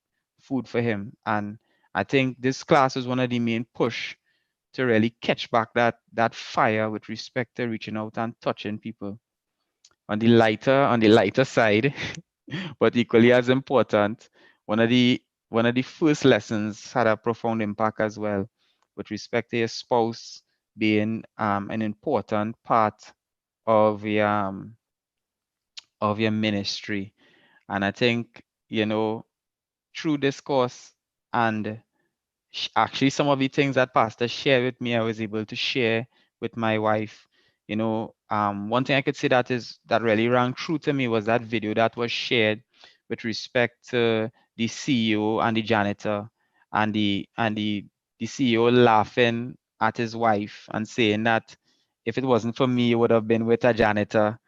for him. And I think this class was one of the main push to really catch back that fire with respect to reaching out and touching people. On the lighter side, but equally as important, one of the first lessons had a profound impact as well, with respect to your spouse being an important part of your ministry. And I think, through this course and actually some of the things that Pastor shared with me, I was able to share with my wife. One thing I could say that really rang true to me was that video that was shared with respect to the CEO and the janitor, and the CEO laughing at his wife and saying that if it wasn't for me, it would have been with a janitor.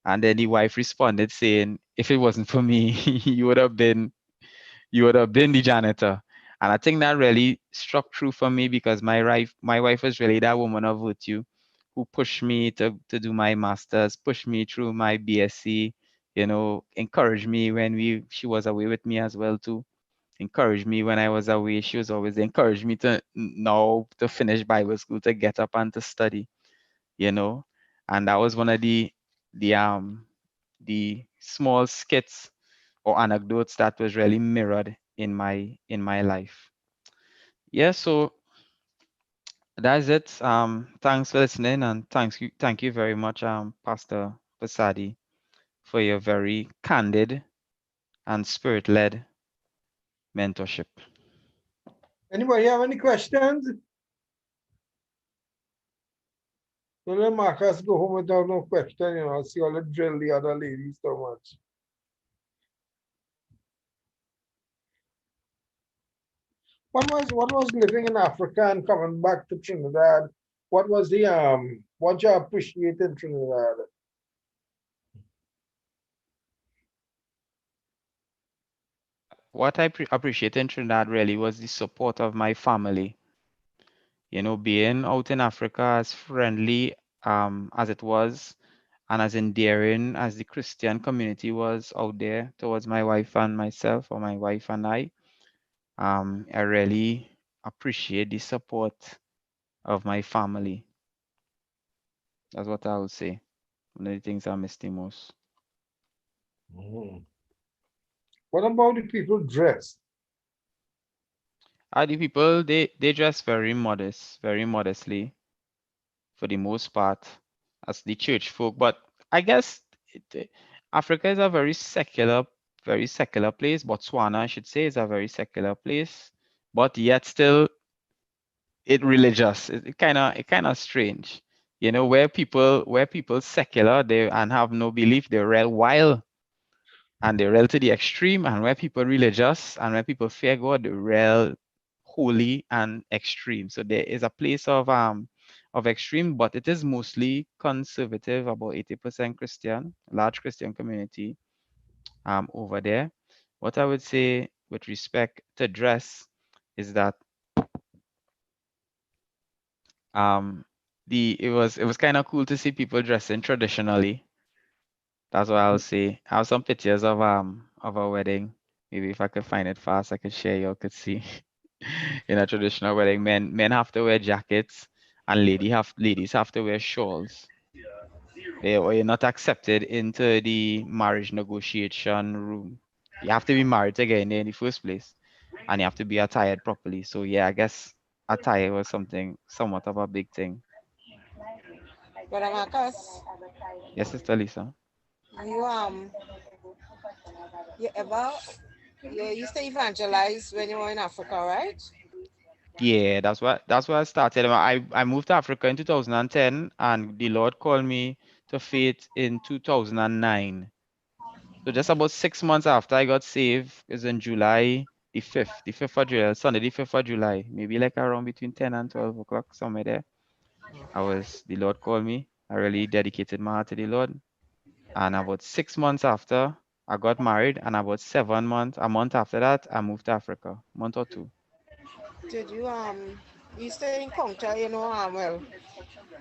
And then the wife responded saying, if it wasn't for me, you would have been the janitor. And I think that really struck true for me, because my wife was really that woman of virtue who pushed me to do my master's, pushed me through my BSc, encouraged me when she was away with me as well too. Encouraged me when I was away. She was always encouraged me to now to finish Bible school, to get up and to study, and that was one of the small skits or anecdotes that was really mirrored in my life. Yeah, so that's it. Thanks for listening, and thank you very much, Pastor Pasadi, for your very candid and spirit-led mentorship. Anybody have any questions? Don't let Marcus go home without no question, see all the drill the other ladies so much. What was living in Africa and coming back to Trinidad? What was what you appreciate in Trinidad? What I appreciate in Trinidad really was the support of my family. Being out in Africa, as friendly as it was, and as endearing as the Christian community was out there towards my wife and myself, or my wife and I really appreciate the support of my family. That's what I would say. One of the things I miss the most. What about the people dressed? The people, they dress very modestly for the most part, as the church folk. But I guess Africa is a very secular place. Botswana, I should say, is a very secular place, but yet still it religious. It kind of strange, where people secular and have no belief, they're real wild and they're real to the extreme, and where people religious and where people fear God, they're real holy and extreme. So there is a place of extreme, but it is mostly conservative, about 80% Christian, large Christian community over there. What I would say with respect to dress is that it was kind of cool to see people dressing traditionally. That's what I'll say. I have some pictures of a wedding. Maybe if I could find it fast, I could share. You could see in a traditional wedding, men have to wear jackets, and ladies have to wear shawls. Or you're not accepted into the marriage negotiation room. You have to be married to get in there in the first place, and you have to be attired properly. So yeah, I guess attire was somewhat of a big thing. Brother Marcus, Yes, Sister Lisa. you you ever you used to evangelize when you were in Africa, right? Yeah, that's what I started. I moved to Africa in 2010, and the Lord called me to faith in 2009. So just about 6 months after I got saved, is in July the 5th of July, Sunday the 5th of July, maybe like around between 10 and 12 o'clock, somewhere there. The Lord called me. I really dedicated my heart to the Lord. And about 6 months after, I got married, and about a month after that, I moved to Africa, month or two. Did you used to encounter, well,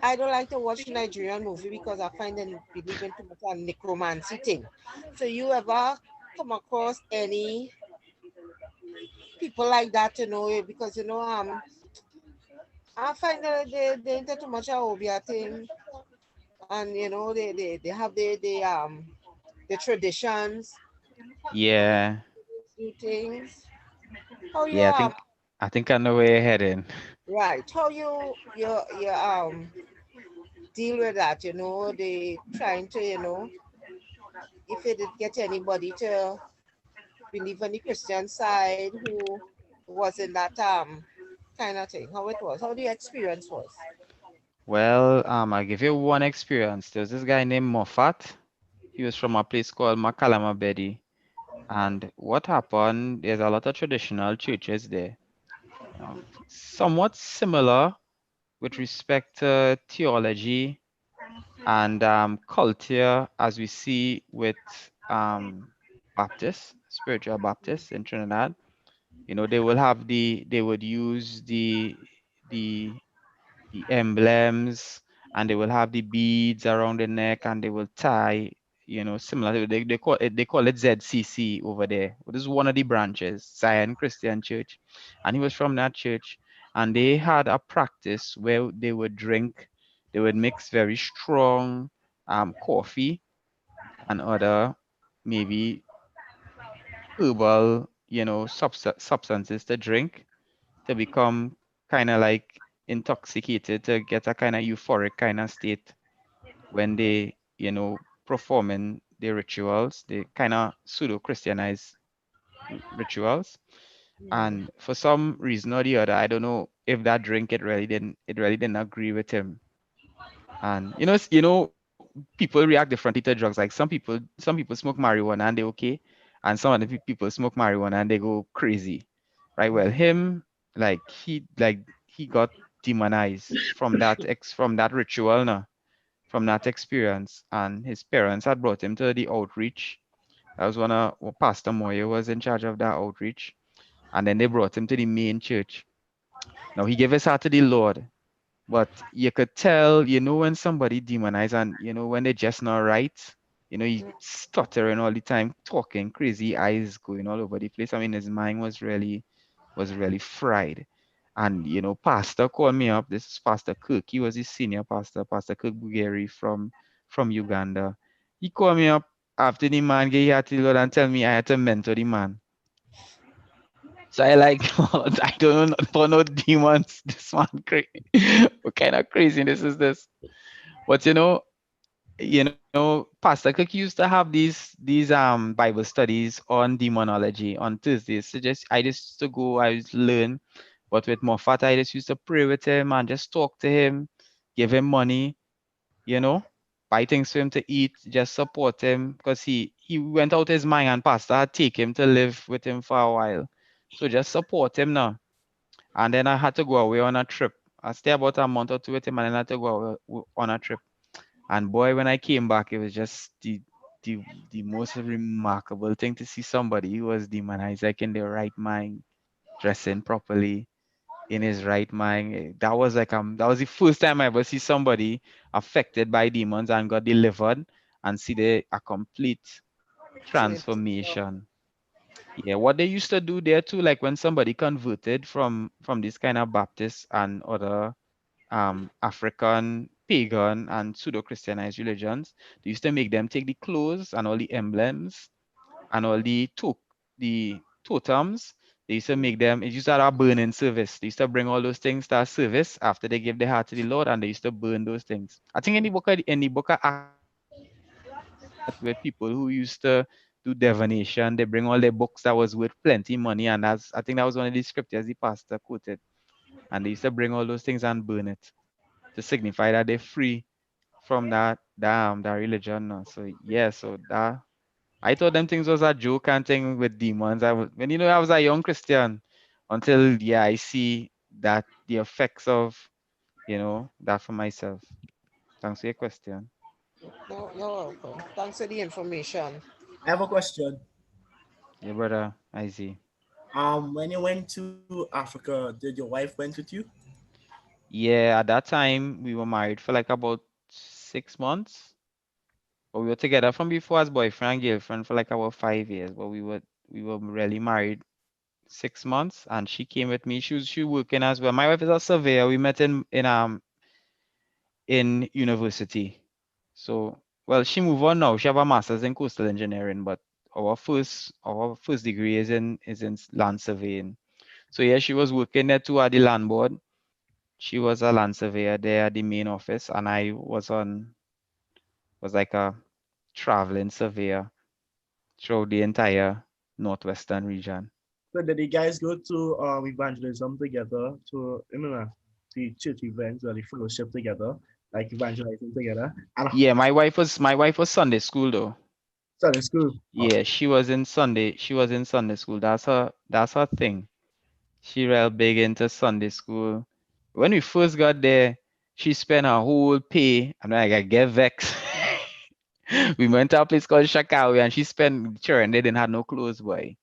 I don't like to watch Nigerian movie because I find them believing too much on necromancy thing. So you ever come across any people like that, because I find that they into too much Obia thing, and they have the traditions, Yeah, new things. How you yeah, I think I know where you're heading. right? How you deal with that? They trying to if you did get anybody to believe on the Christian side who was in that kind of thing, how it was, how the experience was. Well, I'll give you one experience. There was this guy named Moffat. He was from a place called Makalamabedi. And what happened, there's a lot of traditional churches there. Somewhat similar with respect to theology and culture as we see with Baptists, spiritual Baptists in Trinidad. They would use the emblems, and they will have the beads around the neck, and they will tie, similar. They call it ZCC over there. This is one of the branches, Zion Christian Church, and he was from that church, and they had a practice where they would mix very strong coffee and other maybe herbal, substances to drink to become kind of like intoxicated, to get a kind of euphoric kind of state when they, performing their rituals, they kind of pseudo Christianize rituals. And for some reason or the other, I don't know if that drink it really didn't agree with him. And people react differently to drugs. Like some people smoke marijuana and they're okay, and some other people smoke marijuana and they go crazy, right? Well, him, he got demonized from that ritual now, from that experience, and his parents had brought him to the outreach. That was Pastor Moyer was in charge of that outreach, and then they brought him to the main church. Now he gave his heart to the Lord, but you could tell, when somebody demonized, and when they're just not right, he stuttering all the time, talking crazy, eyes going all over the place. I mean, his mind was really fried. And pastor called me up. This is Pastor Kirk. He was his senior pastor, Pastor Kirk Bugeri from Uganda. He called me up after the man gave heart to the Lord and tell me I had to mentor the man. So I I don't know for no demons. This man crazy. What kind of craziness is this? But Pastor Cook used to have these Bible studies on demonology on Tuesdays. So I just used to go, I used to learn. But with Moffat, I just used to pray with him and just talk to him, give him money, buy things for him to eat, just support him, because he went out his mind, and Pastor had take him to live with him for a while. So just support him now. And then I had to go away on a trip. I stayed about a month or two with him, and then I had to go on a trip. And boy, when I came back, it was just the most remarkable thing to see somebody who was demonized, like in their right mind, dressing properly, in his right mind. That was the first time I ever see somebody affected by demons and got delivered, and see a complete transformation. Yeah, what they used to do there too, like when somebody converted from this kind of Baptist and other African pagan and pseudo-Christianized religions, they used to make them take the clothes and all the emblems and all the totems. They used to make them, it used to have a burning service. They used to bring all those things to a service after they give their heart to the Lord, and they used to burn those things. I think in the book of Acts, with people who used to do divination, they bring all their books that was worth plenty money, and I think that was one of the scriptures the pastor quoted. And they used to bring all those things and burn it to signify that they're free from that religion. No? So yeah, so that I thought them things was a joke and thing with demons. I was a young Christian until I see that the effects of that for myself. Thanks for your question. You're welcome. Thanks for the information. I have a question. Yeah, brother, I see. When you went to Africa, did your wife went with you? Yeah, at that time we were married for like about 6 months. But we were together from before as boyfriend and girlfriend for like about 5 years. But we were really married 6 months, and she came with me. She was working as well. My wife is a surveyor. We met in university. So she moved on now. She have a master's in coastal engineering, but our first degree is in land surveying. So yeah, she was working there too at the land board. She was a land surveyor there at the main office, and I was like a traveling surveyor throughout the entire northwestern region. So did you guys go to evangelism together, to the church events or the fellowship together, like evangelizing together? And yeah, my wife was Sunday school though. Sunday school. Yeah, she was in Sunday school. That's her thing. She real big into Sunday school. When we first got there, she spent her whole pay, and I get vexed. We went to a place called Shakawi, and she spent children. They didn't have no clothes, boy.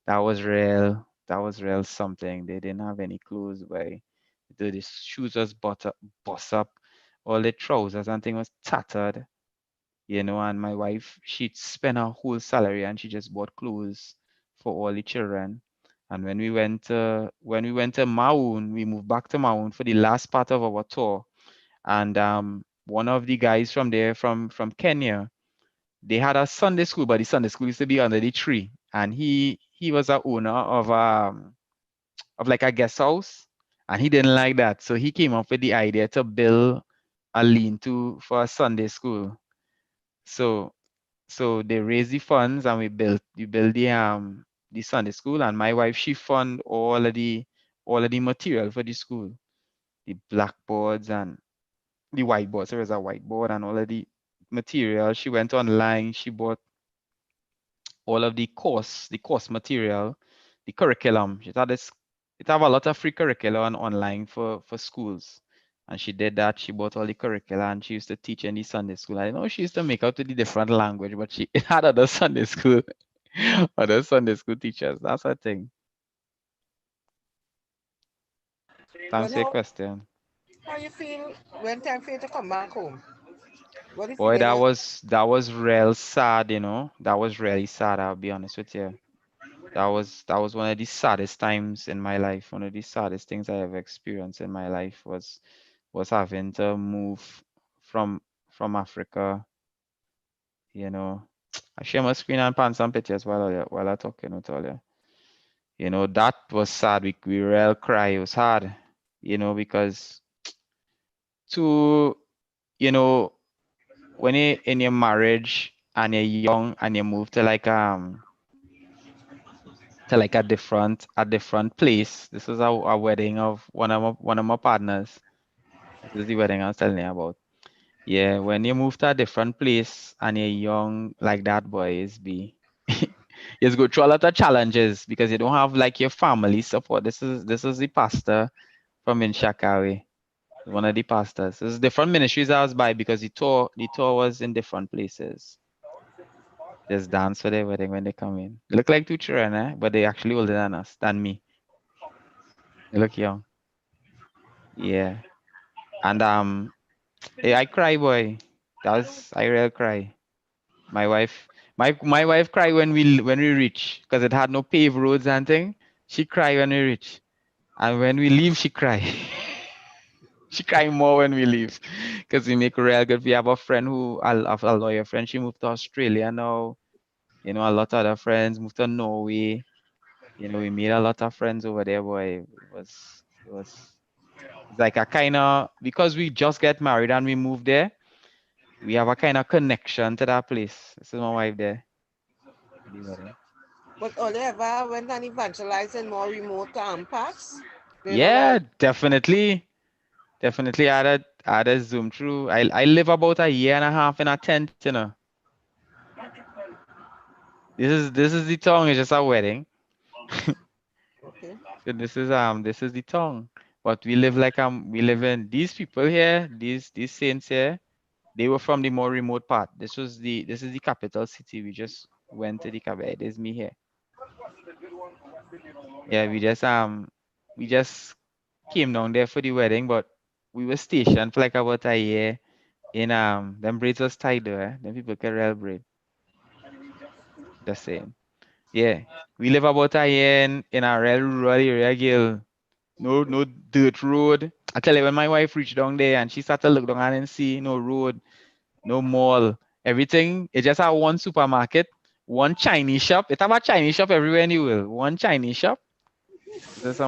That was real something. They didn't have any clothes, boy. The shoes was bust up. All the trousers and thing was tattered. And my wife, she'd spent her whole salary and she just bought clothes for all the children. And when we went to Maun, we moved back to Maun for the last part of our tour. And one of the guys from there, from Kenya, they had a Sunday school, but the Sunday school used to be under the tree. And he was a owner of like a guest house, and he didn't like that. So he came up with the idea to build a lean-to for a Sunday school. So they raised the funds, and we built the Sunday school, and my wife, she funded all of the material for the school, the blackboards and the whiteboards. There was a whiteboard and all of the material. She went online, she bought all of the course material, the curriculum. It have a lot of free curriculum online for schools. And she did that. She bought all the curricula, and she used to teach in the Sunday school. I know she used to make out to the different language, but she had other Sunday school teachers. That's her thing. Thanks for your question. How you feel when time for you to come back home? Boy, that was real sad, That was really sad, I'll be honest with you. That was one of the saddest times in my life. One of the saddest things I ever experienced in my life was having to move from Africa. I share my screen and pan some pictures while I talking with all you. That was sad. We real cry. It was hard, because when you're in your marriage and you're young and you move to like a different place. This was a wedding of one of my partners. This is the wedding I was telling you about. Yeah, when you move to a different place and you're young like that, boy, you just go through a lot of challenges because you don't have like your family support. This is the pastor from in Shakawi, one of the pastors. There's different ministries I was by because the tour was in different places. There's dance for their wedding when they come in. They look like two children, but they actually older than me. They look young. Yeah. And I cry, boy. I really cry. My wife, my wife cried when we reach because it had no paved roads and thing. She cried when we reach, and when we leave, she cry. She cry more when we leave because we make real good. We have a friend a lawyer friend. She moved to Australia now. You know, a lot of other friends moved to Norway. You know, we made a lot of friends over there, boy. It was like a kind of, because we just get married and we moved there, we have a kind of connection to that place. This is my wife there. But all they ever went and evangelized in more remote parts? Yeah, definitely. Definitely I had a zoom through. I live about a year and a half in a tent, you know. This is the tongue, it's just a wedding. Okay. So this is the tongue. But we live like we live in these people here, these saints here, they were from the more remote part. This is the capital city. We just went to the capital. It is me here. Yeah, we just came down there for the wedding, but we were stationed for like about a year in them braids was tied there. Them people can real braid. The same. Yeah. We live about a year in a real rural area, girl. No dirt road. I tell you, when my wife reached down there and she started to look down and see no road, no mall, everything. It just had one supermarket, one Chinese shop. It have a Chinese shop everywhere in the world. One Chinese shop. This is this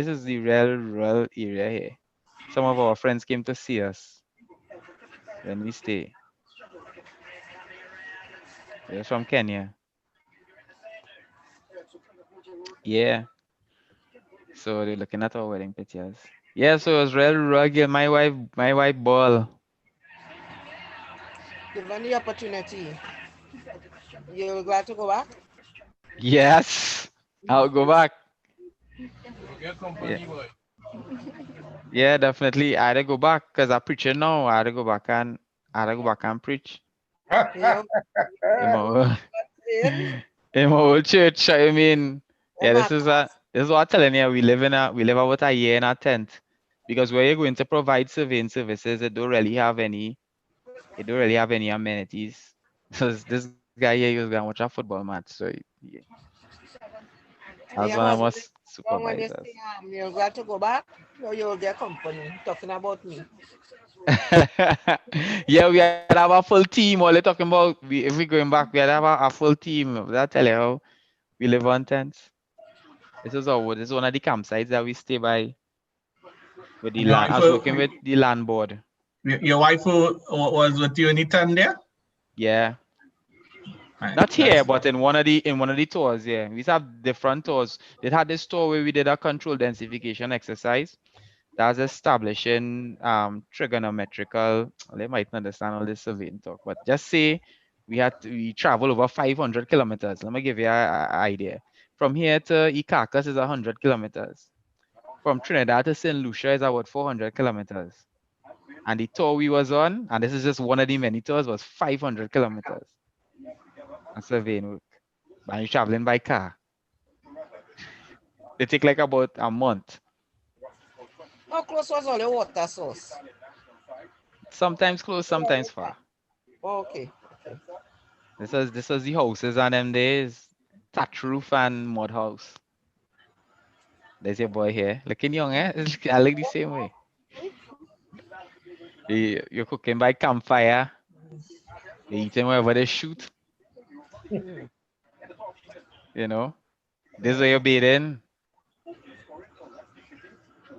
is the real rural area here. Some of our friends came to see us when we stay. They're from Kenya. Yeah. So they're looking at our wedding pictures. Yeah, so it was real rugged. My wife ball. Given the opportunity, you're glad to go back? Yes. I'll go back. Yeah, definitely. I had to go back because I preach now. I had to go back and preach. In my old church. I mean, yeah, this is what I'm telling you. We live about a year in a tent. Because where you're going to provide surveying services, it don't really have any amenities. So this guy here, he was gonna watch a football match. So yeah. That's one of us When you supervisors. say you're glad to go back, or you'll get company talking about me. Yeah, we had have a full team. All they talking about, if we're going back, we had have a full team. That tell you how we live on tents. This is one of the campsites that we stay by. With the Your land, I wife was working with the land board. Your wife was with you in the tent there? Yeah. Right, Not here, nice. but in one of the tours. Yeah, we used to have different tours. They had this tour where we did a control densification exercise. That's establishing trigonometrical. They might not understand all this surveying talk, but just say we travel over 500 kilometers. Let me give you an idea. From here to Icacos is 100 kilometers. From Trinidad to St. Lucia is about 400 kilometers. And the tour we was on, and this is just one of the many tours, was 500 kilometers. And surveying work. And you're traveling by car. They take like about a month. How close was all your water source? Sometimes close, sometimes far. Okay. This was the houses and them days. Thatch roof and mud house. There's your boy here. Looking young, eh? I look the same way. You're cooking by campfire. You're eating wherever they shoot. You know? This is where you're bathing.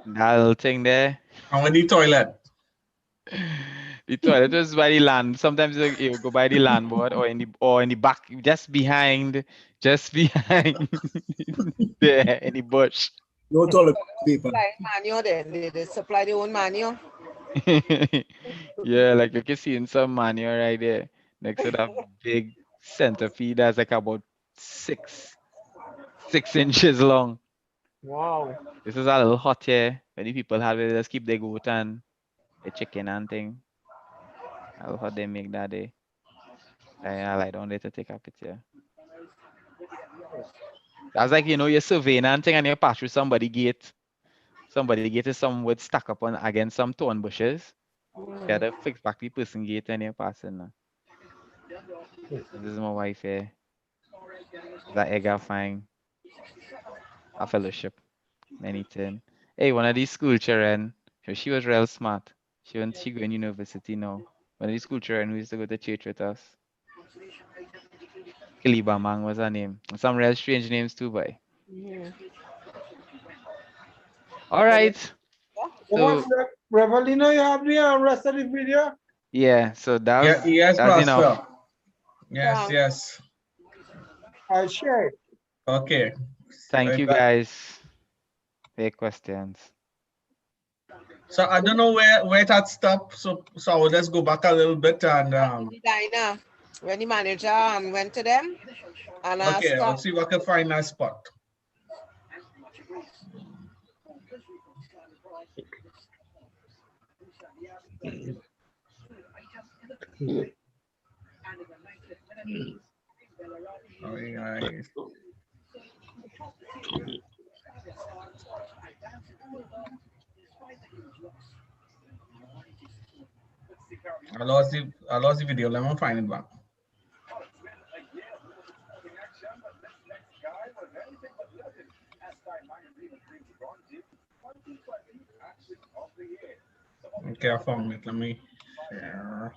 That little thing there. And with the toilet? The toilet was by the land. Sometimes you go by the landboard or in the back, just behind there in the bush. No toilet paper. Manure then, they supply their own manure. Yeah, like you can see in some manure right there next to that big centipede that's like about 6 inches long. Wow. This is a little hot here. Many people have it, just keep their goat and the chicken and thing. How hot they make that day. I lie down there to take a picture. That's like, you're surveying and thing and you pass through somebody's gate. Somebody's gate is some wood stuck up on against some thorn bushes. You gotta fix back the person gate when you're passing now. This is my wife here. That egg fine. A fellowship. Anything. Hey, one of these school children, so she was real smart. She going university now. One of these school children who used to go to church with us. Kiliba Mang was her name. Some real strange names too, boy. All right. What, So Revelino, you have the rest of the video? yeah, so that was Yes, that's Pastor. enough. Yes, yes. I'll share it. Okay. Thank you guys for your questions. So I don't know where it had stopped. So I will just go back a little bit and The diner, when the manager went to them and asked okay, I'll them. see if I can find that spot. All right. I lost the video. Let me find it back. Okay, I found it. Let me share.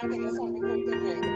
and get you something good to drink.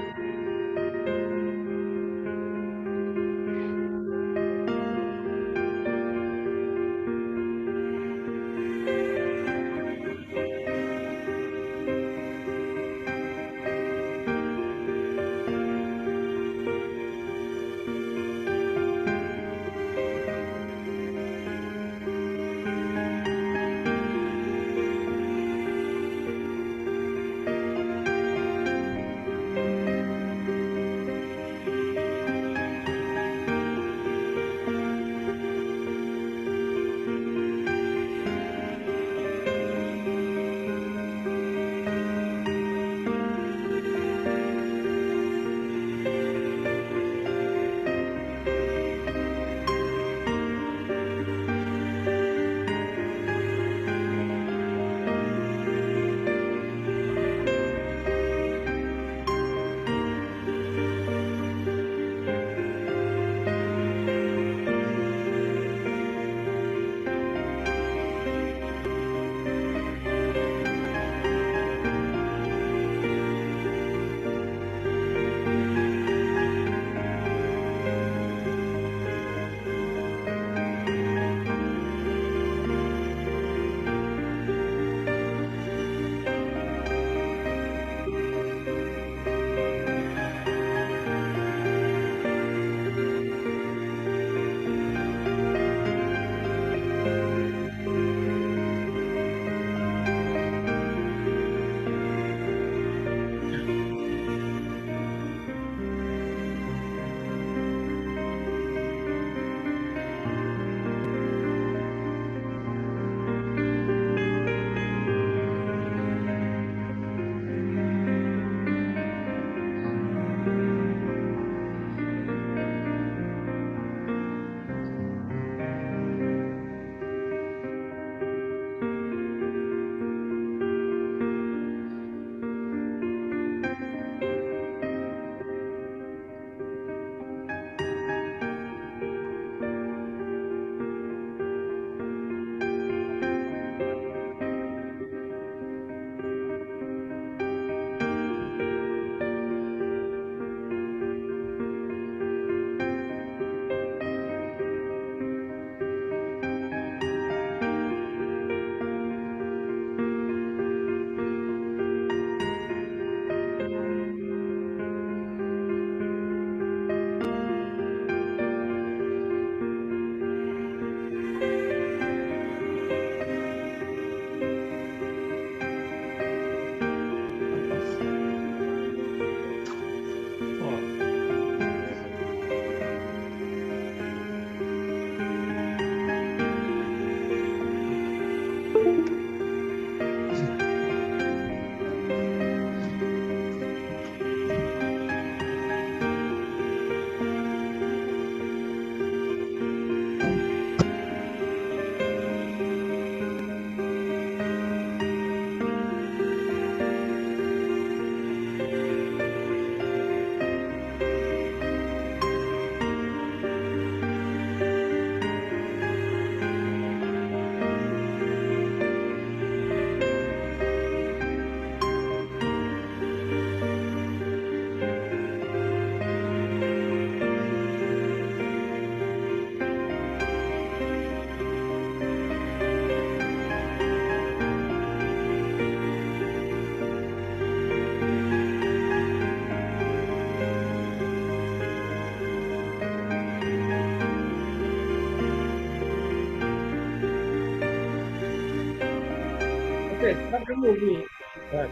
Okay, start the movie. Right.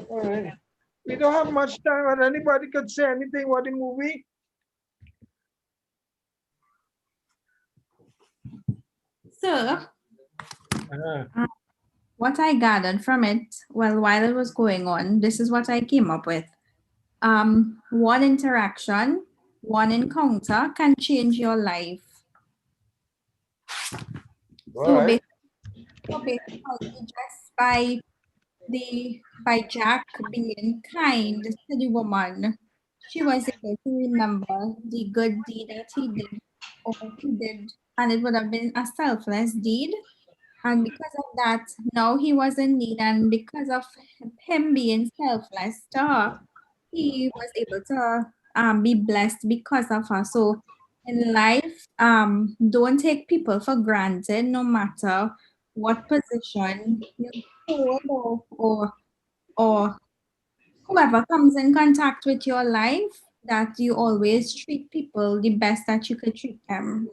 All right. We don't have much time, and anybody could say anything about the movie. So, what I gathered from it, well, while it was going on, this is what I came up with. One interaction, one encounter can change your life. So basically, just by Jack being kind to the woman, she was able to remember the good deed that he did, or he did, and it would have been a selfless deed And because of that, now he was in need, and because of him being selfless to her, he was able to be blessed because of her. So in life, don't take people for granted, no matter what position you hold, or whoever comes in contact with your life, that you always treat people the best that you could treat them.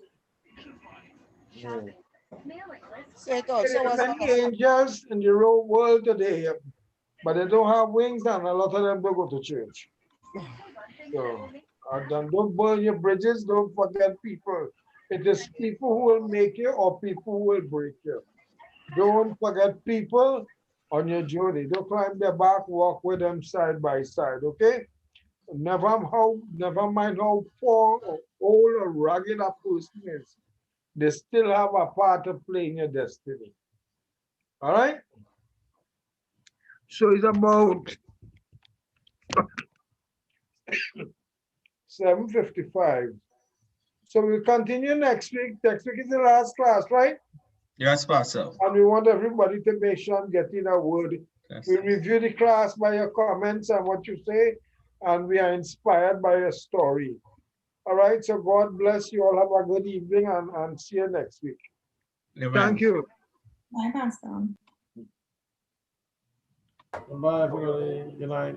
So it also There was are many angels in the real world today, but they don't have wings, and a lot of them don't go to church. So, don't burn your bridges. Don't forget people. It is people who will make you or people who will break you. Don't forget people on your journey. Don't climb their back, walk with them side by side, okay? Never mind how poor or old or rugged a person is. They still have a part to play in your destiny. All right? So it's about 7:55. So we'll continue next week. Next week is the last class, right? Yes, Pastor. And we want everybody to make sure I'm getting a word. Yes. We review the class by your comments and what you say, and we are inspired by your story. All right, so God bless you all. Have a good evening and see you next week. Amen. Thank you. Bye, Pastor. Bye, everybody. Good night.